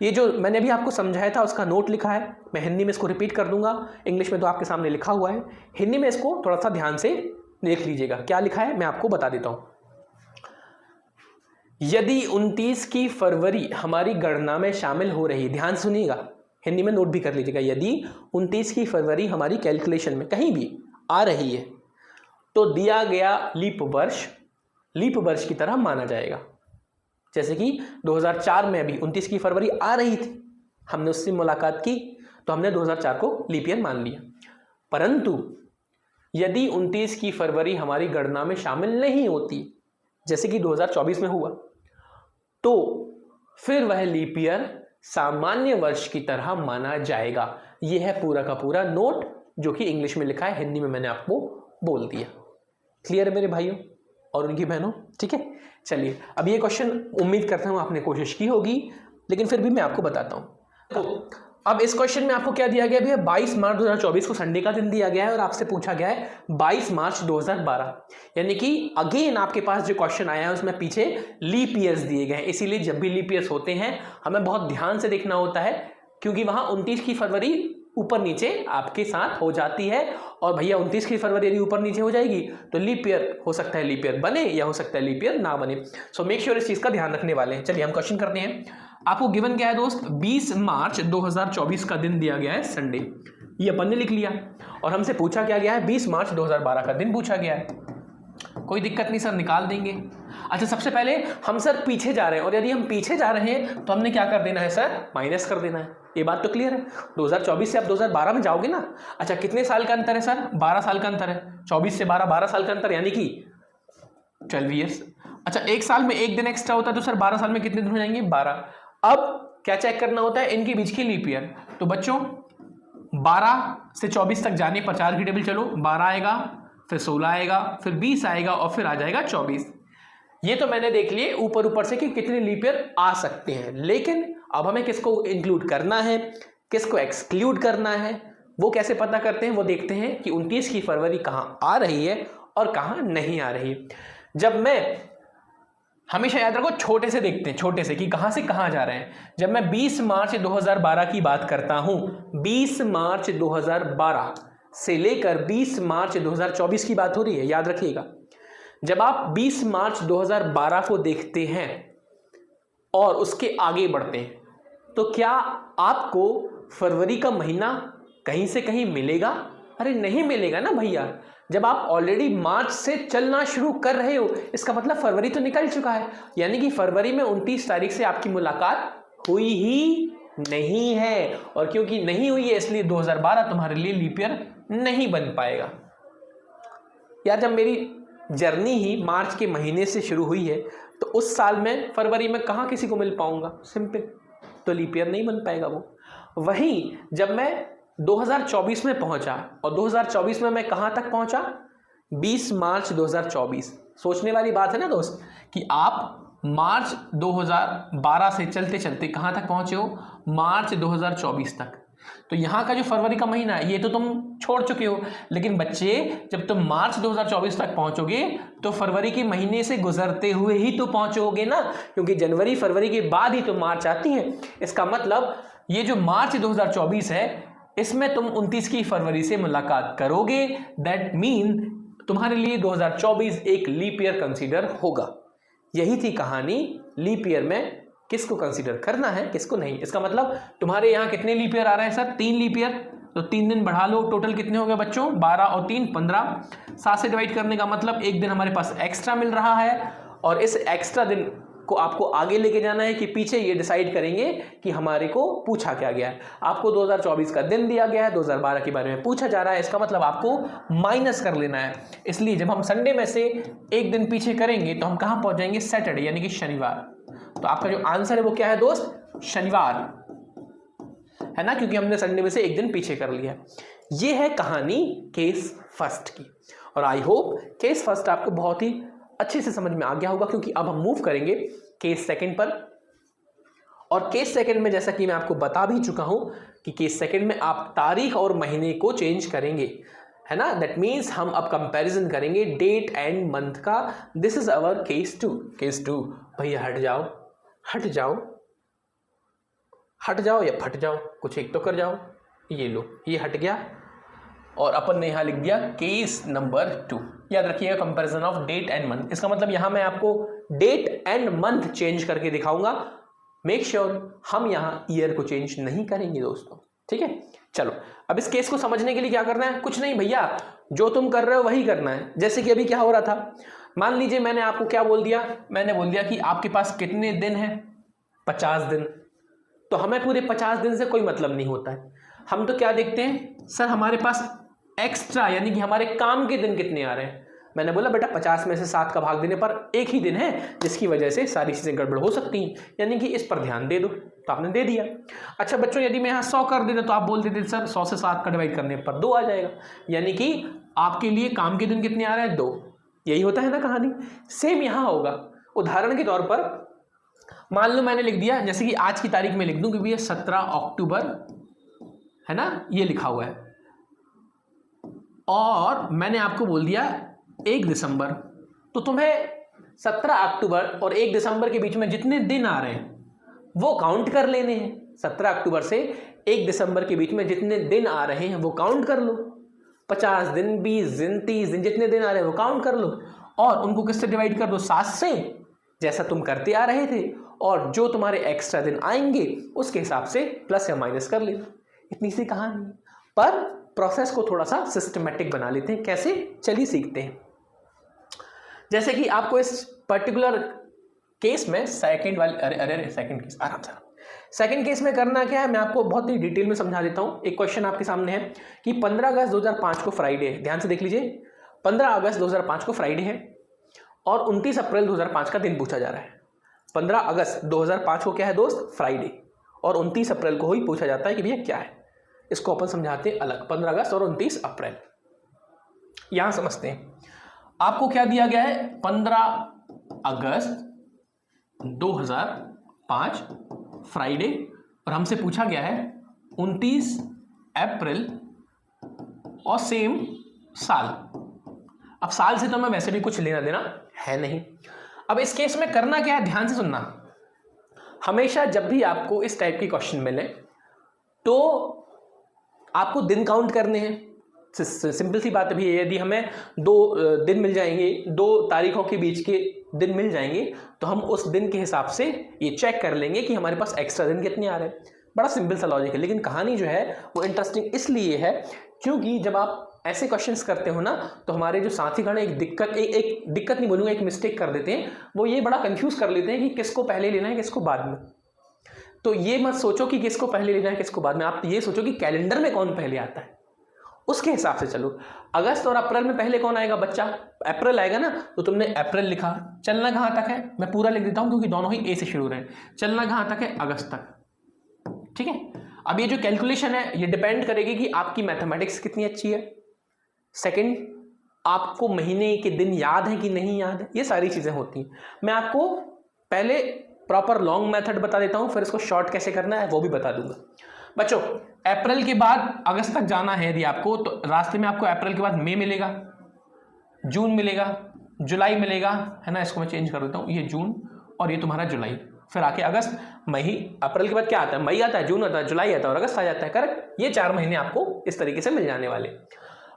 S1: ये जो मैंने अभी आपको समझाया था उसका नोट लिखा है, मैं हिंदी में इसको रिपीट कर दूंगा। इंग्लिश में तो आपके सामने लिखा हुआ है, हिंदी में इसको थोड़ा सा ध्यान से देख लीजिएगा। क्या लिखा है मैं आपको बता देता हूं। यदि 29 की फरवरी हमारी गणना में शामिल हो रही, ध्यान सुनिएगा, हिंदी में नोट भी कर लीजिएगा। यदि 29 की फरवरी हमारी कैलकुलेशन में कहीं भी आ रही है तो दिया गया लीप वर्ष की तरह माना जाएगा। जैसे कि 2004 में अभी 29 की फरवरी आ रही थी, हमने उससे मुलाकात की तो हमने 2004 को लीप ईयर मान लिया। परंतु यदि 29 की फरवरी हमारी गणना में शामिल नहीं होती, जैसे कि 2024 में हुआ, तो फिर वह लीप ईयर सामान्य वर्ष की तरह माना जाएगा। यह है पूरा का पूरा नोट जो कि इंग्लिश में लिखा है, हिंदी में मैंने आपको बोल दिया। क्लियर है मेरे भाइयों और उनकी बहनों? ठीक है, चलिए अब ये क्वेश्चन उम्मीद करता हूं आपने कोशिश की होगी, लेकिन फिर भी मैं आपको बताता हूं। तो अब इस क्वेश्चन में आपको क्या दिया गया भैया? 22 मार्च 2024 को संडे का दिन दिया गया है और आपसे पूछा गया है 22 मार्च 2012, यानी कि अगेन आपके पास जो क्वेश्चन आया है उसमें पीछे लीप ईयर्स दिए गए हैं। इसीलिए जब भी लीप ईयर्स होते हैं हमें बहुत ध्यान से देखना होता है, क्योंकि वहां 29 की फरवरी ऊपर नीचे आपके साथ हो जाती है। और भैया 29 की फरवरी यदि ऊपर नीचे हो जाएगी तो लीप ईयर हो सकता है लीप ईयर बने या हो सकता है लीप ईयर ना बने। सो मेक श्योर इस चीज का ध्यान रखने वाले हैं। चलिए हम क्वेश्चन करते हैं। आपको गिवन क्या है दोस्त? 20 मार्च 2024 का दिन दिया गया है संडे, ये अपन ने लिख लिया। और हमसे पूछा क्या गया है? 20 मार्च 2012 का दिन पूछा गया है। कोई दिक्कत नहीं सर, निकाल देंगे। अच्छा, सबसे पहले हम सर पीछे जा रहे हैं, और यदि हम पीछे जा रहे हैं तो हमने क्या कर देना है सर? माइनस कर देना है। ये बात तो क्लियर है। 2024 से आप 2012 में जाओगे ना। अच्छा, कितने साल का अंतर है सर? 12 साल का अंतर है। 24 से 12 साल का अंतर, यानी कि 12 ईयर्स। अच्छा, एक साल में एक दिन एक्स्ट्रा होता है तो सर 12 साल में कितने दिन हो जाएंगे? 12। अब क्या चेक करना होता है? इनके बीच की लीप ईयर। तो बच्चों 12 से 24 तक जाने पर 4 की टेबल चलो, 12 आएगा, फिर 16 आएगा, फिर 20 आएगा और फिर आ जाएगा 24। ये तो मैंने देख लिए ऊपर ऊपर से कि कितने लीप ईयर आ सकते हैं, लेकिन अब हमें किसको इंक्लूड करना है, किसको एक्सक्लूड करना है, वो कैसे पता करते हैं? वो देखते हैं कि 29 की फरवरी कहां आ रही है और कहां नहीं आ रही। जब मैं हमेशा याद रखो छोटे से देखते हैं, छोटे से कि कहां से कहां जा रहे हैं। जब मैं 20 मार्च 2012 की बात करता हूं, 20 मार्च 2012 से लेकर 20 मार्च 2024 की बात हो रही है, याद रखिएगा। जब आप 20 मार्च 2012 को देखते हैं और उसके आगे बढ़ते हैं तो क्या आपको फरवरी का महीना कहीं से कहीं मिलेगा? अरे नहीं मिलेगा ना भैया। जब आप ऑलरेडी मार्च से चलना शुरू कर रहे हो, इसका मतलब फरवरी तो निकल चुका है, यानी कि फरवरी में 29 तारीख से आपकी मुलाकात हुई ही नहीं है। और क्योंकि नहीं हुई है इसलिए 2012 तुम्हारे लिए लीप ईयर नहीं बन पाएगा। यार, जब मेरी जर्नी ही मार्च के महीने से शुरू हुई है तो उस साल में फरवरी में कहाँ किसी को मिल पाऊंगा? सिंपल, तो लीप ईयर नहीं बन पाएगा वो। वहीं जब मैं 2024 में पहुंचा, और 2024 में मैं कहां तक पहुंचा? 20 मार्च 2024। सोचने वाली बात है ना दोस्त कि आप मार्च 2012 से चलते चलते कहां तक पहुंचे हो? मार्च 2024 तक। तो यहां का जो फरवरी का महीना है ये तो तुम छोड़ चुके हो, लेकिन बच्चे जब तुम मार्च 2024 तक पहुंचोगे तो फरवरी के महीने से गुजरते हुए ही तो पहुंचोगे ना, क्योंकि जनवरी फरवरी के बाद ही तो मार्च आती है। इसका मतलब ये जो मार्च 2024 है इसमें तुम 29 की फरवरी से मुलाकात करोगे। दैट मीन तुम्हारे लिए 2024 एक लीप ईयर कंसीडर होगा। यही थी कहानी। लीप ईयर में किसको कंसीडर करना है, किसको नहीं। इसका मतलब तुम्हारे यहाँ कितने लीप ईयर आ रहे हैं सर? 3 leap year. तो 3 दिन बढ़ा लो, टोटल कितने हो गए बच्चों? 12 और 3 15। 7 से डिवाइड करने का मतलब एक दिन हमारे पास एक्स्ट्रा मिल रहा है, और इस एक्स्ट्रा दिन को आपको आगे लेके जाना है कि पीछे, ये डिसाइड करेंगे कि हमारे को पूछा क्या गया है। आपको 2024 का दिन दिया गया है, 2012 के बारे में पूछा जा रहा है, इसका मतलब आपको माइनस कर लेना है। इसलिए जब हम संडे में से एक दिन पीछे करेंगे तो हम कहां पहुंच जाएंगे? सैटरडे, यानी कि शनिवार। तो आपका जो आंसर है वो क्या है दोस्त? शनिवार है ना, क्योंकि हमने संडे में से एक दिन पीछे कर लिया। ये है कहानी केस फर्स्ट की। और आई होप केस फर्स्ट आपको बहुत ही अच्छे से समझ में आ गया होगा, क्योंकि अब हम मूव करेंगे केस सेकंड पर। और केस सेकंड में जैसा कि मैं आपको बता भी चुका हूं कि केस सेकंड में आप तारीख और महीने को चेंज करेंगे, है ना। दैट मीन्स हम अब कंपैरिजन करेंगे डेट एंड मंथ का। This is our case two. Case two, भैया हट जाओ, हट जाओ, हट जाओ या फट जाओ, कुछ एक तो कर जाओ। ये लो, ये हट गया और अपन ने यहां लिख दिया केस नंबर 2। याद रखिएगा comparison of date and month. इसका मतलब यहां मैं आपको डेट एंड मंथ चेंज करके दिखाऊंगा। मेक श्योर हम यहां ईयर को चेंज नहीं करेंगे दोस्तों, ठीक है। चलो अब इस केस को समझने के लिए क्या करना है, कुछ नहीं भैया, जो तुम कर रहे हो वही करना है। जैसे कि अभी क्या हो रहा था, मान लीजिए मैंने आपको क्या बोल दिया, मैंने बोल दिया कि आपके पास कितने दिन है, 50 दिन। तो हमें पूरे 50 दिन से कोई मतलब नहीं होता है। हम तो क्या देखते हैं, सर हमारे पास एक्स्ट्रा यानी कि हमारे काम के दिन कितने आ रहे हैं। मैंने बोला बेटा 50 में से 7 का भाग देने पर एक ही दिन है, जिसकी वजह से सारी चीजें गड़बड़ हो सकती हैं, यानी कि इस पर ध्यान दे दो। तो आपने दे दिया। अच्छा बच्चों, यदि मैं यहाँ 100 कर देता तो आप बोल देते सर 100 से 7 का डिवाइड करने पर 2 आ जाएगा, यानी कि आपके लिए काम के दिन कितने आ रहे हैं, 2। यही होता है ना कहानी। सेम यहाँ होगा। उदाहरण के तौर पर मान लो मैंने लिख दिया, जैसे कि आज की तारीख में लिख दूं कि भैया 17 अक्टूबर, है ना, ये लिखा हुआ है। और मैंने आपको बोल दिया 1 दिसंबर। तो तुम्हें 17 अक्टूबर और 1 दिसंबर के बीच में जितने दिन आ रहे हैं वो काउंट कर लेने हैं। 17 अक्टूबर से 1 दिसंबर के बीच में जितने दिन आ रहे हैं वो काउंट कर लो। 50 दिन, 20 दिन, 30 दिन, जितने दिन आ रहे हैं वो काउंट कर लो और उनको किससे डिवाइड कर दो, 7 से, जैसा तुम करते आ रहे थे। और जो तुम्हारे एक्स्ट्रा दिन आएंगे उसके हिसाब से प्लस या माइनस कर लेना। इतनी सी कहानी है, पर प्रोसेस को थोड़ा सा सिस्टमेटिक बना लेते हैं। कैसे, चलिए सीखते हैं। जैसे कि आपको इस पर्टिकुलर केस में सेकंड वाली, अरे सेकंड केस, आराम से, सेकंड केस में करना क्या है मैं आपको बहुत ही डिटेल में समझा देता हूं। एक क्वेश्चन आपके सामने है कि 15 अगस्त 2005 को फ्राइडे है। ध्यान से देख लीजिए, 15 अगस्त 2005 को फ्राइडे है और 29 अप्रैल 2005 का दिन पूछा जा रहा है। 15 अगस्त 2005 को क्या है दोस्त, फ्राइडे, और 29 अप्रैल को ही पूछा जाता है कि भैया क्या है। इसको अपन समझाते हैं अलग, 15 अगस्त और 29 अप्रैल। यहां समझते हैं। आपको क्या दिया गया है, 15 अगस्त 2005 फ्राइडे, और हमसे पूछा गया है 29 अप्रैल और सेम साल। अब साल से तो मैं वैसे भी कुछ लेना देना है नहीं। अब इस केस में करना क्या है, ध्यान से सुनना। हमेशा जब भी आपको इस टाइप के क्वेश्चन मिले तो आपको दिन काउंट करने हैं। सिंपल सी बात भी है, यदि हमें 2 दिन मिल जाएंगे, 2 तारीखों के बीच के दिन मिल जाएंगे, तो हम उस दिन के हिसाब से ये चेक कर लेंगे कि हमारे पास एक्स्ट्रा दिन कितने आ रहे हैं। बड़ा सिंपल सा लॉजिक है, लेकिन कहानी जो है वो इंटरेस्टिंग इसलिए है क्योंकि जब आप ऐसे क्वेश्चंस करते हो ना, तो हमारे जो साथी गण एक दिक्कत नहीं बोलूंगा, एक मिस्टेक कर देते हैं। वो ये बड़ा कंफ्यूज कर लेते हैं कि किसको पहले लेना है किसको बाद में। तो ये मत सोचो कि किसको पहले लेना है किसको बाद में, आप ये सोचो कि कैलेंडर में कौन पहले आता है, उसके हिसाब से चलो। अगस्त और अप्रैल में पहले कौन आएगा बच्चा, अप्रैल आएगा ना, तो तुमने अप्रैल लिखा। चलना कहां तक है, मैं पूरा लिख देता हूं क्योंकि दोनों ही ए से शुरू रहे। चलना कहां तक है, अगस्त तक, ठीक है। अब ये जो कैलकुलेशन है ये डिपेंड करेगी कि आपकी मैथमेटिक्स कितनी अच्छी है। सेकंड, आपको महीने के दिन याद है कि नहीं याद है, ये सारी चीजें होती हैं। मैं आपको पहले प्रॉपर लॉन्ग मेथड बता देता हूं, फिर इसको शॉर्ट कैसे करना है वो भी बता दूंगा। बच्चों, अप्रैल के बाद अगस्त तक जाना है यदि आपको, तो रास्ते में आपको अप्रैल के बाद मई मिलेगा, जून मिलेगा, जुलाई मिलेगा, है ना। इसको मैं चेंज कर देता हूं, ये जून और ये तुम्हारा जुलाई, फिर आके अगस्त, मई। अप्रैल के बाद क्या आता है, मई आता है, जून आता है, जुलाई आता है और अगस्त आ जाता है, करेक्ट। ये 4 महीने आपको इस तरीके से मिल जाने वाले।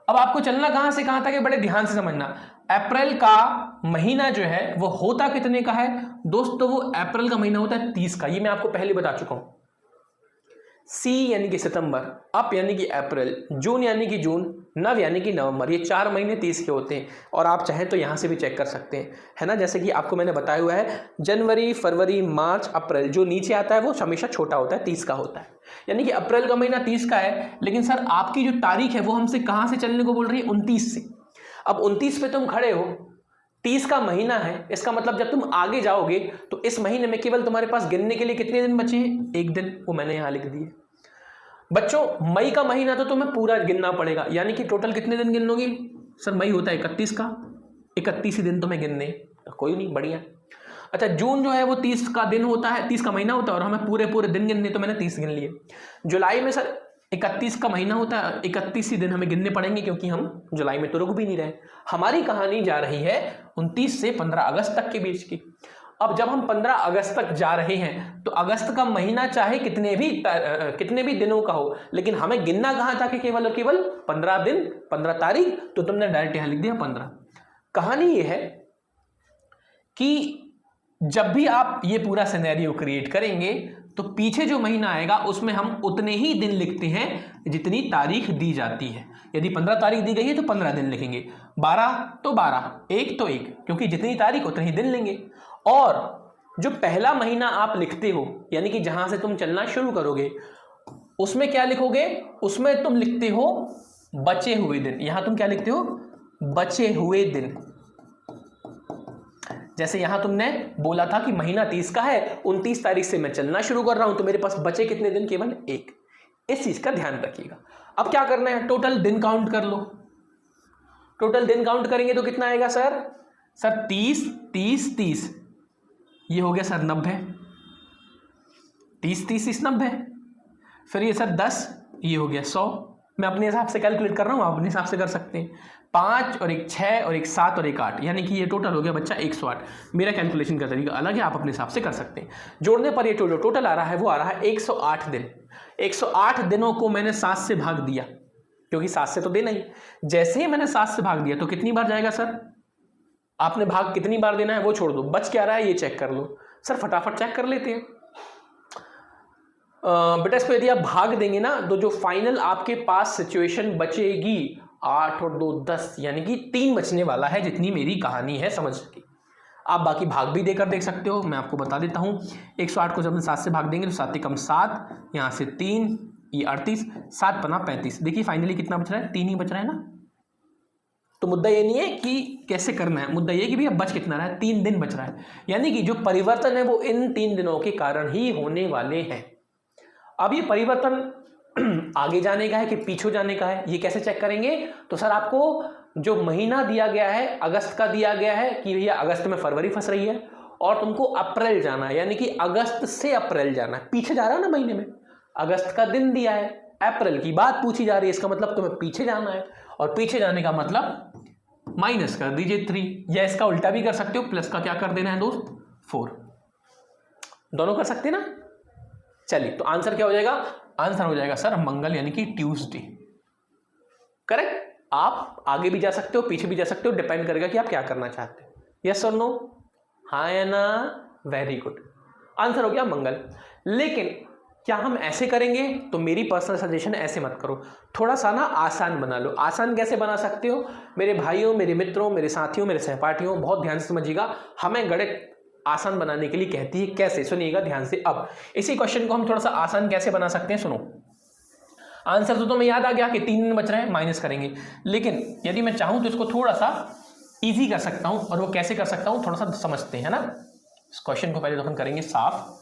S1: अब आपको चलना कहां से कहां तक है, बड़े ध्यान से समझना। अप्रैल का महीना जो है वो होता कितने का है दोस्तों, वो अप्रैल का महीना होता है 30 का। ये मैं आपको पहले बता चुका हूं। सी यानी कि सितंबर, अप यानी कि अप्रैल, जून यानी कि जून, नव यानी कि नवंबर, ये 4 महीने 30 के होते हैं। और आप चाहें तो यहां से भी चेक कर सकते हैं, है ना। जैसे कि आपको मैंने बताया हुआ है, जनवरी, फरवरी, मार्च, अप्रैल, जो नीचे आता है वो हमेशा छोटा होता है, 30 का होता है। यानी कि अप्रैल का महीना 30 का है, लेकिन सर आपकी जो तारीख है वो हमसे कहां से चलने को बोल रही है, 29 से। अब 29 पे तुम खड़े हो, 30 का महीना है, इसका मतलब जब तुम आगे जाओगे तो इस महीने में केवल तुम्हारे पास गिनने के लिए कितने दिन बचे हैं, 1 दिन, वो मैंने यहां लिख दिए। बच्चों, मई का महीना तो तुम्हें पूरा गिनना पड़ेगा, यानी कि टोटल कितने दिन गिनोगी, सर मई होता है 31 का, 31 ही दिन तो मैं गिनने, कोई नहीं, बढ़िया। अच्छा जून जो है वो 30 का दिन होता है, 30 का महीना होता है और हमें पूरे पूरे दिन गिनने, तो मैंने 30 गिन लिए। जुलाई में सर 31 का महीना होता है, 31 ही दिन हमें गिनने पड़ेंगे क्योंकि हम जुलाई में तो रुक भी नहीं रहे। हमारी कहानी जा रही है 29 से 15 अगस्त तक के बीच की। अब जब हम 15 अगस्त तक जा रहे हैं तो अगस्त का महीना चाहे कितने भी दिनों का हो, लेकिन हमें गिनना कहां था कि केवल और केवल 15 दिन, 15 तारीख, तो तुमने डायरेक्ट यहां लिख दिया 15। कहानी ये है कि जब भी आप ये पूरा सिनेरियो क्रिएट करेंगे तो पीछे जो महीना आएगा उसमें हम उतने ही दिन लिखते हैं जितनी तारीख दी जाती है। यदि 15 तारीख दी गई है तो 15 दिन लिखेंगे, 12 तो 12, 1 तो 1, क्योंकि जितनी तारीख उतने ही दिन लेंगे। और जो पहला महीना आप लिखते हो, यानी कि जहां से तुम चलना शुरू करोगे, उसमें क्या लिखोगे? उसमें तुम लिखते हो बचे हुए दिन। यहां तुम क्या लिखते हो? बचे हुए दिन। जैसे यहां तुमने बोला था कि महीना 30 का है, 29 तारीख से मैं चलना शुरू कर रहा हूं, तो मेरे पास बचे कितने दिन? केवल 1। इस चीज का ध्यान रखिएगा। अब क्या करना है? टोटल दिन काउंट कर लो। टोटल दिन काउंट करेंगे तो कितना आएगा सर? 30 30 30, ये हो गया सर 90। 30 30 30 90। फिर ये सर 10, ये हो गया 100। मैं अपने हिसाब से कैलकुलेट कर रहा हूं, आप अपने हिसाब से कर सकते हैं। 5 और 1 6 और 1 7 और 1 8, यानी कि ये टोटल हो गया बच्चा 108। मेरा कैलकुलेशन का तरीका अलग है, आप अपने हिसाब से कर सकते हैं। जोड़ने पर ये जो टोटल आ रहा है वो आ रहा है 108 दिन। 108 दिनों को मैंने 7 से भाग दिया, क्योंकि 7 से तो देना ही। जैसे ही मैंने 7 से भाग दिया तो कितनी बार जाएगा सर? आपने भाग कितनी बार देना है वो छोड़ दो, बच क्या रहा है ये चेक कर लो। सर फटाफट चेक कर लेते हैं। बेटा इसको यदि आप भाग देंगे ना तो जो फाइनल आपके पास सिचुएशन बचेगी 8 और 2 10, यानी कि 3 बचने वाला है, जितनी मेरी कहानी है समझ की। आप बाकी भाग भी देकर देख सकते हो, मैं आपको बता देता हूं। 108 को जब हम 7 से भाग देंगे तो 7 कम 7, यहां से 3, ये 38, 7 पना 35। देखिए फाइनली कितना बच रहा है? 3 ही बच रहा है ना। तो मुद्दा ये नहीं है कि कैसे करना है, मुद्दा ये कि भैया बच कितना रहा है? 3 दिन बच रहा है, यानी कि जो परिवर्तन है वो इन 3 दिनों के कारण ही होने वाले हैं। अब ये परिवर्तन आगे जाने का है कि पीछे जाने का है, ये कैसे चेक करेंगे? तो सर आपको जो महीना दिया गया है अगस्त का दिया गया है कि भैया अगस्त में फरवरी फंस रही है, और तुमको अप्रैल जाना है, यानी कि अगस्त से अप्रैल जाना है। पीछे जा रहा है ना महीने में, अगस्त का दिन दिया है, अप्रैल की बात पूछी जा रही है, इसका मतलब तुम्हें पीछे जाना है, और पीछे जाने का मतलब माइनस कर दीजिए 3, या इसका उल्टा भी कर सकते हो, प्लस का क्या कर देना है दोस्त? 4। दोनों कर सकते हैं ना। चलिए तो आंसर क्या हो जाएगा? आंसर हो जाएगा सर मंगल, यानी कि ट्यूसडे। करेक्ट। आप आगे भी जा सकते हो, पीछे भी जा सकते हो, डिपेंड करेगा कि आप क्या करना चाहते हैं। यस और नो? हाँ या ना? वेरी गुड, आंसर हो गया मंगल। लेकिन क्या हम ऐसे करेंगे? तो मेरी पर्सनल सजेशन ऐसे मत करो, थोड़ा सा ना आसान बना लो। आसान कैसे बना सकते हो मेरे भाइयों, मेरे मित्रों, मेरे साथियों, मेरे सहपाठियों? बहुत ध्यान से समझिएगा, हमें गणित आसान बनाने के लिए कहती है। कैसे? सुनिएगा ध्यान से। अब इसी क्वेश्चन को हम थोड़ा सा आसान कैसे बना सकते हैं, सुनो। आंसर तो तुम्हें याद आ गया कि 3 दिन बच रहे हैं, माइनस करेंगे। लेकिन यदि मैं चाहूं तो इसको थोड़ा सा इजी कर सकता हूं, और वो कैसे कर सकता हूं थोड़ा सा समझते हैं ना। इस क्वेश्चन को पहले तो हम करेंगे साफ,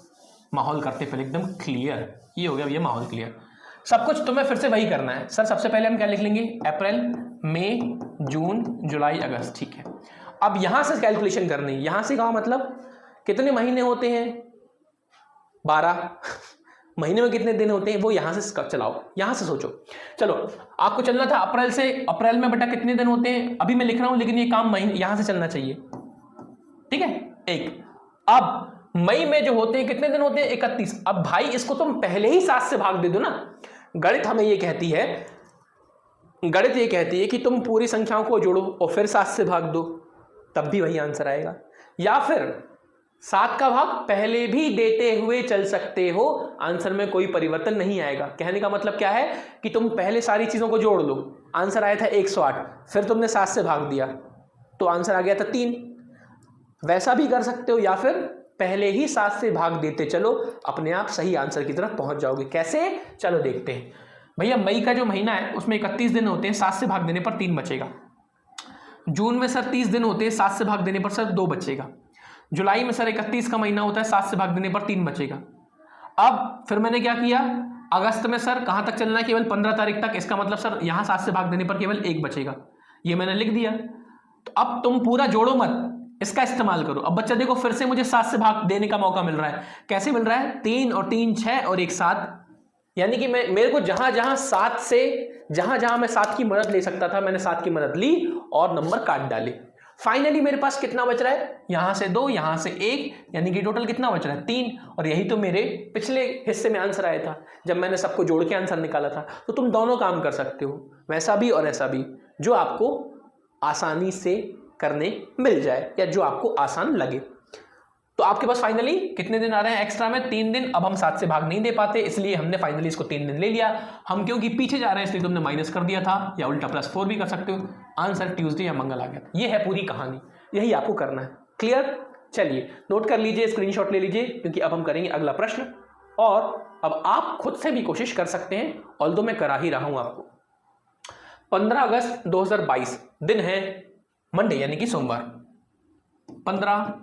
S1: माहौल करते पहले एकदम क्लियर। ये हो गया ये माहौल क्लियर। सब कुछ तुम्हें फिर से वही करना है सर। सबसे पहले हम क्या लिख लेंगे? अप्रैल, मई, जून, जुलाई, अगस्त। ठीक है। अब यहां से कैलकुलेशन करनी है। यहां से कहा मतलब कितने महीने होते हैं? 12। महीने में कितने दिन होते हैं वो यहां से चलाओ, यहां से सोचो। चलो आपको चलना था अप्रैल से। अप्रैल में बेटा कितने दिन होते हैं? अभी मैं लिख रहा हूं, लेकिन ये काम महीने यहां से चलना चाहिए। ठीक है, 1। अब मई में जो होते हैं कितने दिन होते हैं? 31। अब भाई इसको तुम पहले ही 7 से भाग दे दो ना। गणित हमें ये कहती है, गणित ये कहती है कि तुम पूरी संख्याओं को जोड़ो और फिर 7 से भाग दो, तब भी वही आंसर आएगा। या फिर 7 का भाग पहले भी देते हुए चल सकते हो, आंसर में कोई परिवर्तन नहीं आएगा। कहने का मतलब क्या है कि तुम पहले सारी चीजों को जोड़ लो। आंसर आया था 108, फिर तुमने 7 से भाग दिया तो आंसर आ गया था 3। वैसा भी कर सकते हो, या फिर पहले ही 7 से भाग देते चलो, अपने आप सही आंसर की तरफ पहुंच जाओगे। कैसे? चलो देखते हैं। भैया मई का जो महीना है उसमें 31 दिन होते हैं, 7 से भाग देने पर 3 बचेगा। जून में सर 30 दिन होते हैं, 7 से भाग देने पर सर 2 बचेगा। जुलाई में सर 31 का महीना होता है, 7 से भाग देने पर 3 बचेगा। अब फिर मैंने क्या किया? अगस्त में सर कहां तक चलना है? केवल 15 तारीख तक। इसका मतलब सर यहां 7 से भाग देने पर केवल 1 बचेगा। ये मैंने लिख दिया। तो अब तुम पूरा जोड़ो मत, इसका इस्तेमाल करो। अब बच्चा देखो फिर से मुझे 7 से भाग देने का मौका मिल रहा है। कैसे मिल रहा है? 3 और 3 6 और 1 7, यानी कि मेरे को जहां जहां 7 से जहां जहां मैं 7 की मदद ले सकता था मैंने 7 की मदद ली और नंबर काट डाले। फाइनली मेरे पास कितना बच रहा है? यहां से 2, यहां से 1, यानी कि टोटल कितना बच रहा है? 3। और यही तो मेरे पिछले हिस्से में आंसर आया था जब मैंने सबको जोड़ के आंसर निकाला था। तो तुम दोनों काम कर सकते हो, वैसा भी और ऐसा भी, जो आपको आसानी से करने मिल जाए या जो आपको आसान लगे। तो आपके पास फाइनली कितने दिन आ रहे हैं एक्स्ट्रा में? 3 दिन। अब हम 7 से भाग नहीं दे पाते, इसलिए हमने फाइनली इसको 3 दिन ले लिया। हम क्योंकि पीछे जा रहे हैं इसलिए तुमने माइनस कर दिया था, या उल्टा +4 भी कर सकते हो। आंसर ट्यूसडे या मंगल आ गया। ये है पूरी कहानी, यही आपको करना है। क्लियर? चलिए नोट कर लीजिए, स्क्रीनशॉट ले लीजिए, क्योंकि अब हम करेंगे अगला प्रश्न। और अब आप खुद से भी कोशिश कर सकते हैं, ऑल्दो मैं करा ही रहा हूं आपको। 15 अगस्त 2022 दिन है मंडे, यानी कि सोमवार। 15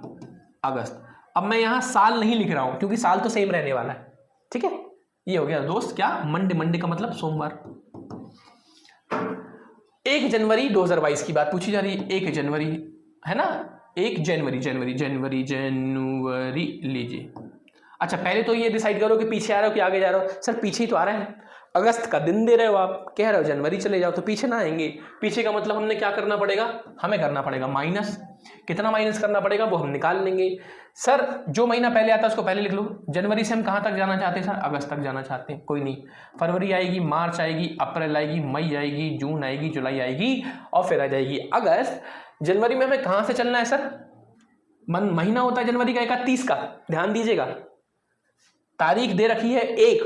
S1: अगस्त। अब मैं यहां साल नहीं लिख रहा हूं क्योंकि साल तो सेम रहने वाला है, ठीक है। ये हो गया दोस्त क्या? मंडे, मंडे का मतलब सोमवार। 1 जनवरी 2022 की बात पूछी जा रही है। 1 जनवरी है ना, 1 जनवरी जनवरी लीजिए। अच्छा पहले तो ये डिसाइड करो कि पीछे आ रहे हो कि आगे जा रहे हो। सर पीछे ही तो आ रहे हैं, अगस्त का दिन दे रहे हो आप, कह रहे हो जनवरी चले जाओ, तो पीछे ना आएंगे। पीछे का मतलब हमने क्या करना पड़ेगा? हमें करना पड़ेगा माइनस। कितना माइनस करना पड़ेगा वो हम निकाल लेंगे। सर जो महीना पहले आता है उसको पहले लिख लो। जनवरी से हम कहाँ तक जाना चाहते हैं? सर अगस्त तक जाना चाहते हैं, कोई नहीं। फरवरी आएगी, मार्च आएगी, अप्रैल आएगी, मई आएगी, जून आएगी, जुलाई आएगी, और फिर आ जाएगी अगस्त। जनवरी में हमें कहाँ से चलना है सर? महीना होता है जनवरी का 31 का, ध्यान दीजिएगा। तारीख दे रखी है 1,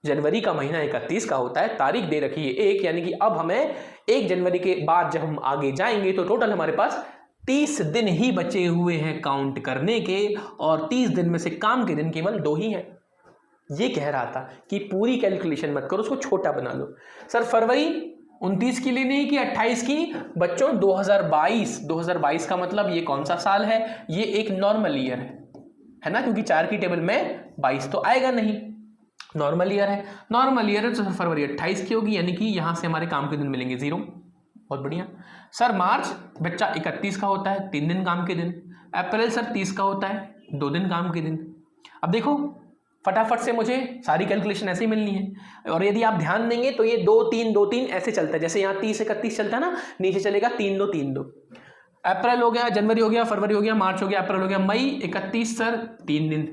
S1: जनवरी का महीना 31 का होता है, तारीख दे रखी है 1, यानी कि अब हमें 1 जनवरी के बाद जब हम आगे जाएंगे तो टोटल हमारे पास 30 दिन ही बचे हुए हैं काउंट करने के, और 30 दिन में से काम के दिन केवल 2 ही हैं। ये कह रहा था कि पूरी कैलकुलेशन मत करो, उसको छोटा बना लो। सर फरवरी 29 की लेनी है कि 28 की? बच्चों 2022 का मतलब ये कौन सा साल है? ये एक नॉर्मल ईयर है ना, क्योंकि 4 की टेबल में 22 तो आएगा नहीं, नॉर्मल ईयर है। नॉर्मल ईयर है तो फरवरी 28 की होगी, यानी कि यहां से हमारे काम के दिन मिलेंगे 0। बहुत बढ़िया। सर मार्च बच्चा 31 का होता है, 3 दिन काम के दिन। अप्रैल सर 30 का होता है, 2 दिन काम के दिन। अब देखो फटाफट से मुझे सारी कैलकुलेशन ऐसे ही मिलनी है, और यदि आप ध्यान देंगे तो ये 2 3 2 3 ऐसे चलता है। जैसे यहाँ 30 31 चलता है ना, नीचे चलेगा 3 2 3 2। अप्रैल हो गया, जनवरी हो गया, फरवरी हो गया, मार्च हो गया, अप्रैल हो गया, मई 31 सर 3 दिन,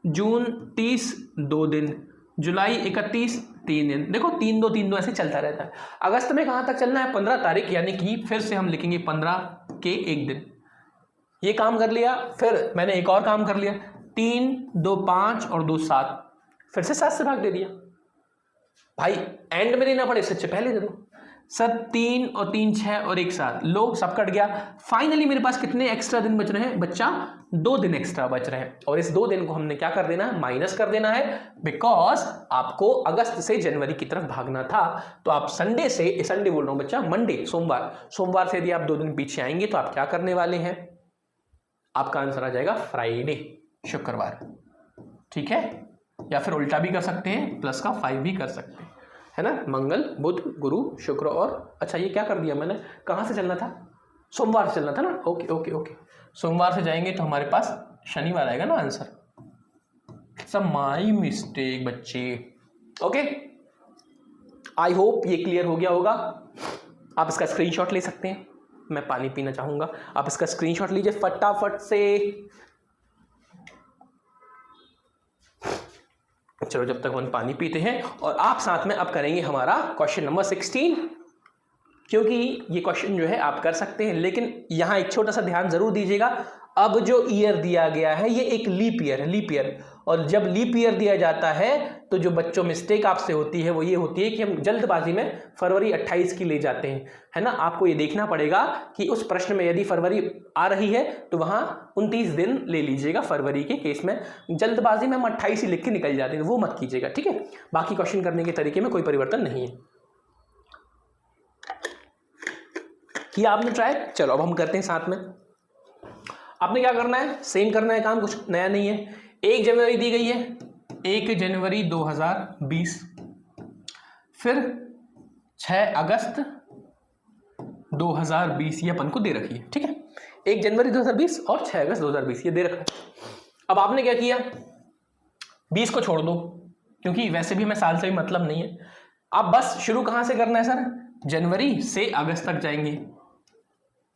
S1: जून 30 2 दिन, जुलाई 31 3 दिन। देखो 3 2 3 2 ऐसे चलता रहता है। अगस्त में कहाँ तक चलना है? 15 तारीख, यानी कि फिर से हम लिखेंगे 15 के 1 दिन। ये काम कर लिया। फिर मैंने एक और काम कर लिया, 3 2 5 और 2 7, फिर से 7 से भाग दे दिया। भाई एंड में देना पड़े, इससे पहले दे दो। सर 3 और 3 6 और 1 7, लो सब कट गया। फाइनली मेरे पास कितने एक्स्ट्रा दिन बच रहे हैं बच्चा? 2 दिन एक्स्ट्रा बच रहे हैं, और इस 2 दिन को हमने क्या कर देना है? माइनस कर देना है, बिकॉज आपको अगस्त से जनवरी की तरफ भागना था। तो आप संडे बोल रहा हूं बच्चा, मंडे सोमवार से यदि आप 2 दिन पीछे आएंगे तो आप क्या करने वाले हैं? आपका आंसर आ जाएगा फ्राइडे, शुक्रवार, ठीक है। या फिर उल्टा भी कर सकते हैं, प्लस का 5 भी कर सकते हैं, है ना। मंगल बुध गुरु शुक्र, और अच्छा ये क्या कर दिया मैंने? कहाँ से चलना था? सोमवार से चलना था ना। ओके ओके ओके, सोमवार से जाएंगे तो हमारे पास शनिवार आएगा ना answer. It's a my mistake बच्चे। ओके, आई होप ये क्लियर हो गया होगा। आप इसका स्क्रीनशॉट ले सकते हैं। मैं पानी पीना चाहूंगा, आप इसका स्क्रीनशॉट लीजिए फटाफट से। चलो जब तक हम पानी पीते हैं, और आप साथ में अब करेंगे हमारा क्वेश्चन नंबर 16, क्योंकि ये क्वेश्चन जो है आप कर सकते हैं, लेकिन यहां एक छोटा सा ध्यान जरूर दीजिएगा। अब जो ईयर दिया गया है ये एक लीप ईयर, और जब लीप ईयर दिया जाता है तो जो बच्चों मिस्टेक आपसे होती है वो ये होती है कि हम जल्दबाजी में फरवरी 28 की ले जाते हैं, है ना। आपको ये देखना पड़ेगा कि उस प्रश्न में यदि फरवरी आ रही है तो वहां 29 दिन ले लीजिएगा। फरवरी के केस में जल्दबाजी में हम 28 ही लिख के निकल जाते हैं, वो मत कीजिएगा, ठीक है। बाकी क्वेश्चन करने के तरीके में कोई परिवर्तन नहीं है। किया आपने ट्राई? चलो अब हम करते हैं साथ में। आपने क्या करना है? सेम करना है काम, कुछ नया नहीं है। 1 जनवरी दी गई है, 1 जनवरी 2020, फिर 6 अगस्त 2020 ये अपन को दे रखी है, ठीक है। 1 जनवरी 2020 और 6 अगस्त 2020 ये दे रखा है। अब आपने क्या किया, 20 को छोड़ दो क्योंकि वैसे भी हमें साल से भी मतलब नहीं है। अब बस शुरू कहां से करना है सर, जनवरी से अगस्त तक जाएंगे,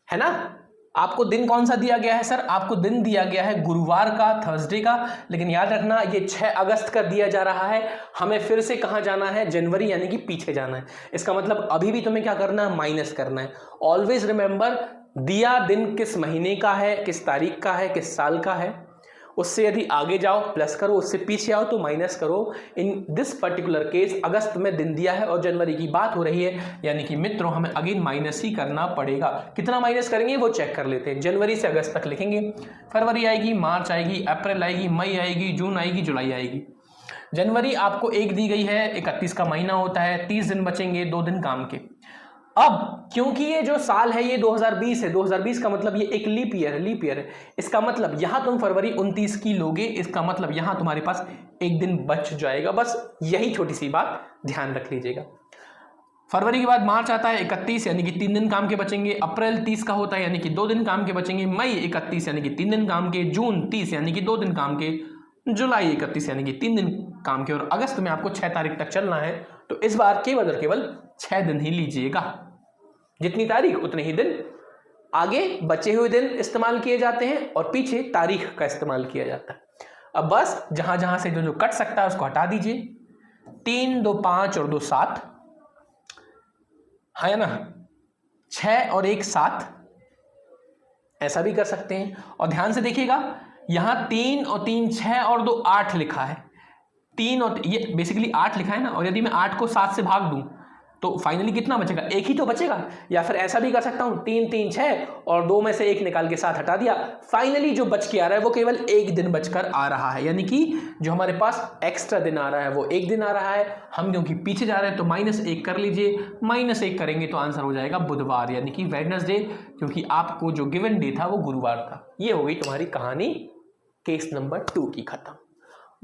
S1: है ना। आपको दिन कौन सा दिया गया है सर, आपको दिन दिया गया है गुरुवार का, थर्सडे का, लेकिन याद रखना ये 6 अगस्त का दिया जा रहा है। हमें फिर से कहां जाना है, जनवरी यानी कि पीछे जाना है। इसका मतलब अभी भी तुम्हें क्या करना है, माइनस करना है। ऑलवेज रिमेंबर, दिया दिन किस महीने का है, किस तारीख का है, किस साल का है, उससे यदि आगे जाओ प्लस करो, उससे पीछे आओ तो माइनस करो। इन दिस पर्टिकुलर केस अगस्त में दिन दिया है और जनवरी की बात हो रही है, यानी कि मित्रों हमें अगेन माइनस ही करना पड़ेगा। कितना माइनस करेंगे वो चेक कर लेते हैं। जनवरी से अगस्त तक लिखेंगे, फरवरी आएगी, मार्च आएगी, अप्रैल आएगी, मई आएगी, जून आएगी, जुलाई आएगी। जनवरी आपको 1 दी गई है, 31 का महीना होता है, 30 दिन बचेंगे, 2 दिन काम के। अब क्योंकि ये जो साल है ये 2020 है, 2020 का मतलब ये एक लीप ईयर है। इसका मतलब यहां तुम फरवरी 29 की लोगे, इसका मतलब यहां तुम्हारे पास 1 दिन बच जाएगा। बस यही छोटी सी बात ध्यान रख लीजिएगा। फरवरी के बाद मार्च आता है 31 यानी कि 3 दिन काम के बचेंगे, अप्रैल 30 का होता है यानी कि 2 दिन काम के बचेंगे, मई 31 यानी कि 3 दिन काम के, जून 30 यानी कि 2 दिन काम के, जुलाई 31 यानी कि 3 दिन काम के, और अगस्त में आपको 6 तारीख तक चलना है। तो इस बार केवल और केवल 6 दिन ही लीजिएगा, जितनी तारीख उतने ही दिन। आगे बचे हुए दिन इस्तेमाल किए जाते हैं और पीछे तारीख का इस्तेमाल किया जाता है। अब बस जहां जहां से जो कट सकता है उसको हटा दीजिए। 3, 2, 5 और 2, 7 है ना, 6 और 1, 7, ऐसा भी कर सकते हैं। और ध्यान से देखिएगा, यहां 3 और 3 6 और 2 8 लिखा है। 3 और ये बेसिकली 8 लिखा है ना, और यदि मैं 8 को 7 से भाग दूं तो फाइनली कितना बचेगा, 1 ही तो बचेगा। या फिर ऐसा भी कर सकता हूं, 3 3 6 और 2 में से 1 निकाल के 7 हटा दिया। फाइनली जो बच के आ रहा है वो केवल 1 दिन बचकर आ रहा है, यानी कि जो हमारे पास एक्स्ट्रा दिन आ रहा है वो 1 दिन आ रहा है। हम क्योंकि पीछे जा रहे हैं तो -1 कर लीजिए, -1 करेंगे तो आंसर हो जाएगा बुधवार यानी कि वेडनेसडे, क्योंकि आपको जो गिवन डे था वो गुरुवार था। ये हो गई तुम्हारी कहानी केस नंबर 2 की खत्म।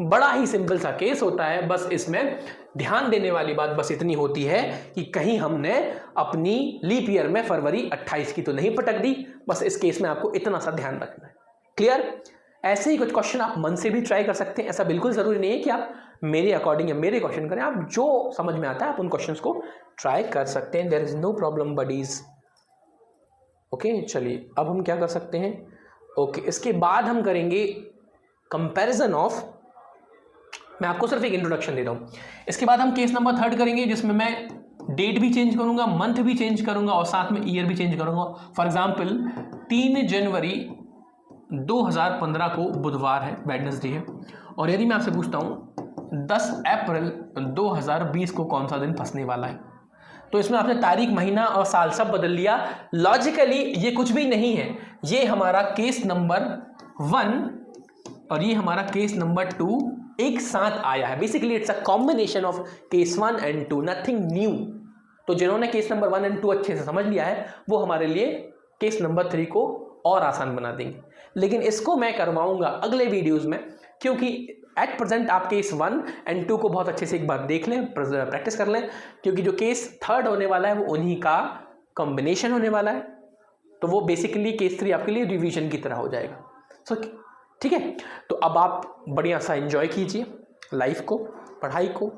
S1: बड़ा ही सिंपल सा केस होता है, बस इसमें ध्यान देने वाली बात बस इतनी होती है कि कहीं हमने अपनी लीप ईयर में फरवरी 28 की तो नहीं पटक दी। बस इस केस में आपको इतना सा ध्यान रखना है। क्लियर? ऐसे ही कुछ क्वेश्चन आप मन से भी ट्राई कर सकते हैं। ऐसा बिल्कुल जरूरी नहीं है कि आप मेरे अकॉर्डिंग या मेरे क्वेश्चन करें, आप जो समझ में आता है आप उन क्वेश्चंस को ट्राई कर सकते हैं। There is no problem buddies. Okay, चलिए अब हम क्या कर सकते हैं। ओके, इसके बाद हम करेंगे कंपैरिजन ऑफ, मैं आपको सिर्फ एक इंट्रोडक्शन देता हूं। इसके बाद हम केस नंबर 3 करेंगे, जिसमें मैं डेट भी चेंज करूंगा, मंथ भी चेंज करूंगा और साथ में ईयर भी चेंज करूंगा। फॉर एग्जांपल 3 जनवरी 2015 को बुधवार है, वेडनेसडे है, और यदि मैं आपसे पूछता हूं 10 अप्रैल 2020 को कौन सा दिन फंसने वाला है, तो इसमें आपने तारीख, महीना और साल सब बदल लिया। लॉजिकली ये कुछ भी नहीं है, ये हमारा केस नंबर 1 और ये हमारा केस नंबर 2 एक साथ आया है। Basically it's a combination of case 1 and 2, nothing new. तो जिन्होंने केस नंबर 1 एंड 2 अच्छे से समझ लिया है वो हमारे लिए केस नंबर 3 को और आसान बना देंगे। लेकिन इसको मैं करवाऊंगा अगले वीडियोस में, क्योंकि एट प्रेजेंट आप केस 1 एंड 2 को बहुत अच्छे से एक बार देख लें, प्रैक्टिस कर लें, क्योंकि जो केस 3 होने वाला है वो उन्हीं का कॉम्बिनेशन होने वाला है। तो वो बेसिकली केस 3 आपके लिए रिवीजन की तरह हो जाएगा। सो ठीक है, तो अब आप बढ़िया सा एंजॉय कीजिए लाइफ को, पढ़ाई को,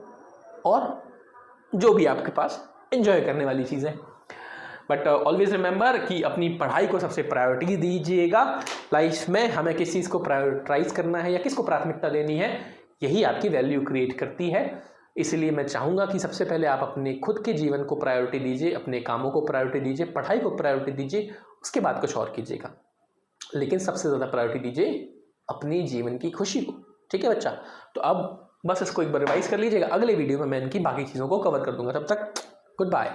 S1: और जो भी आपके पास एंजॉय करने वाली चीज़ें। बट ऑलवेज रिमेंबर कि अपनी पढ़ाई को सबसे प्रायोरिटी दीजिएगा। लाइफ में हमें किस चीज़ को प्रायोरिटाइज करना है या किसको प्राथमिकता देनी है, यही आपकी वैल्यू क्रिएट करती है। इसलिए मैं चाहूँगा कि सबसे पहले आप अपने खुद के जीवन को प्रायोरिटी दीजिए, अपने कामों को प्रायोरिटी दीजिए, पढ़ाई को प्रायोरिटी दीजिए, उसके बाद कुछ और कीजिएगा। लेकिन सबसे ज़्यादा प्रायोरिटी दीजिए अपनी जीवन की खुशी को। ठीक है बच्चा? तो अब बस इसको एक बार रिवाइज कर लीजिएगा। अगले वीडियो में मैं इनकी बाकी चीज़ों को कवर कर दूंगा। तब तक गुड बाय।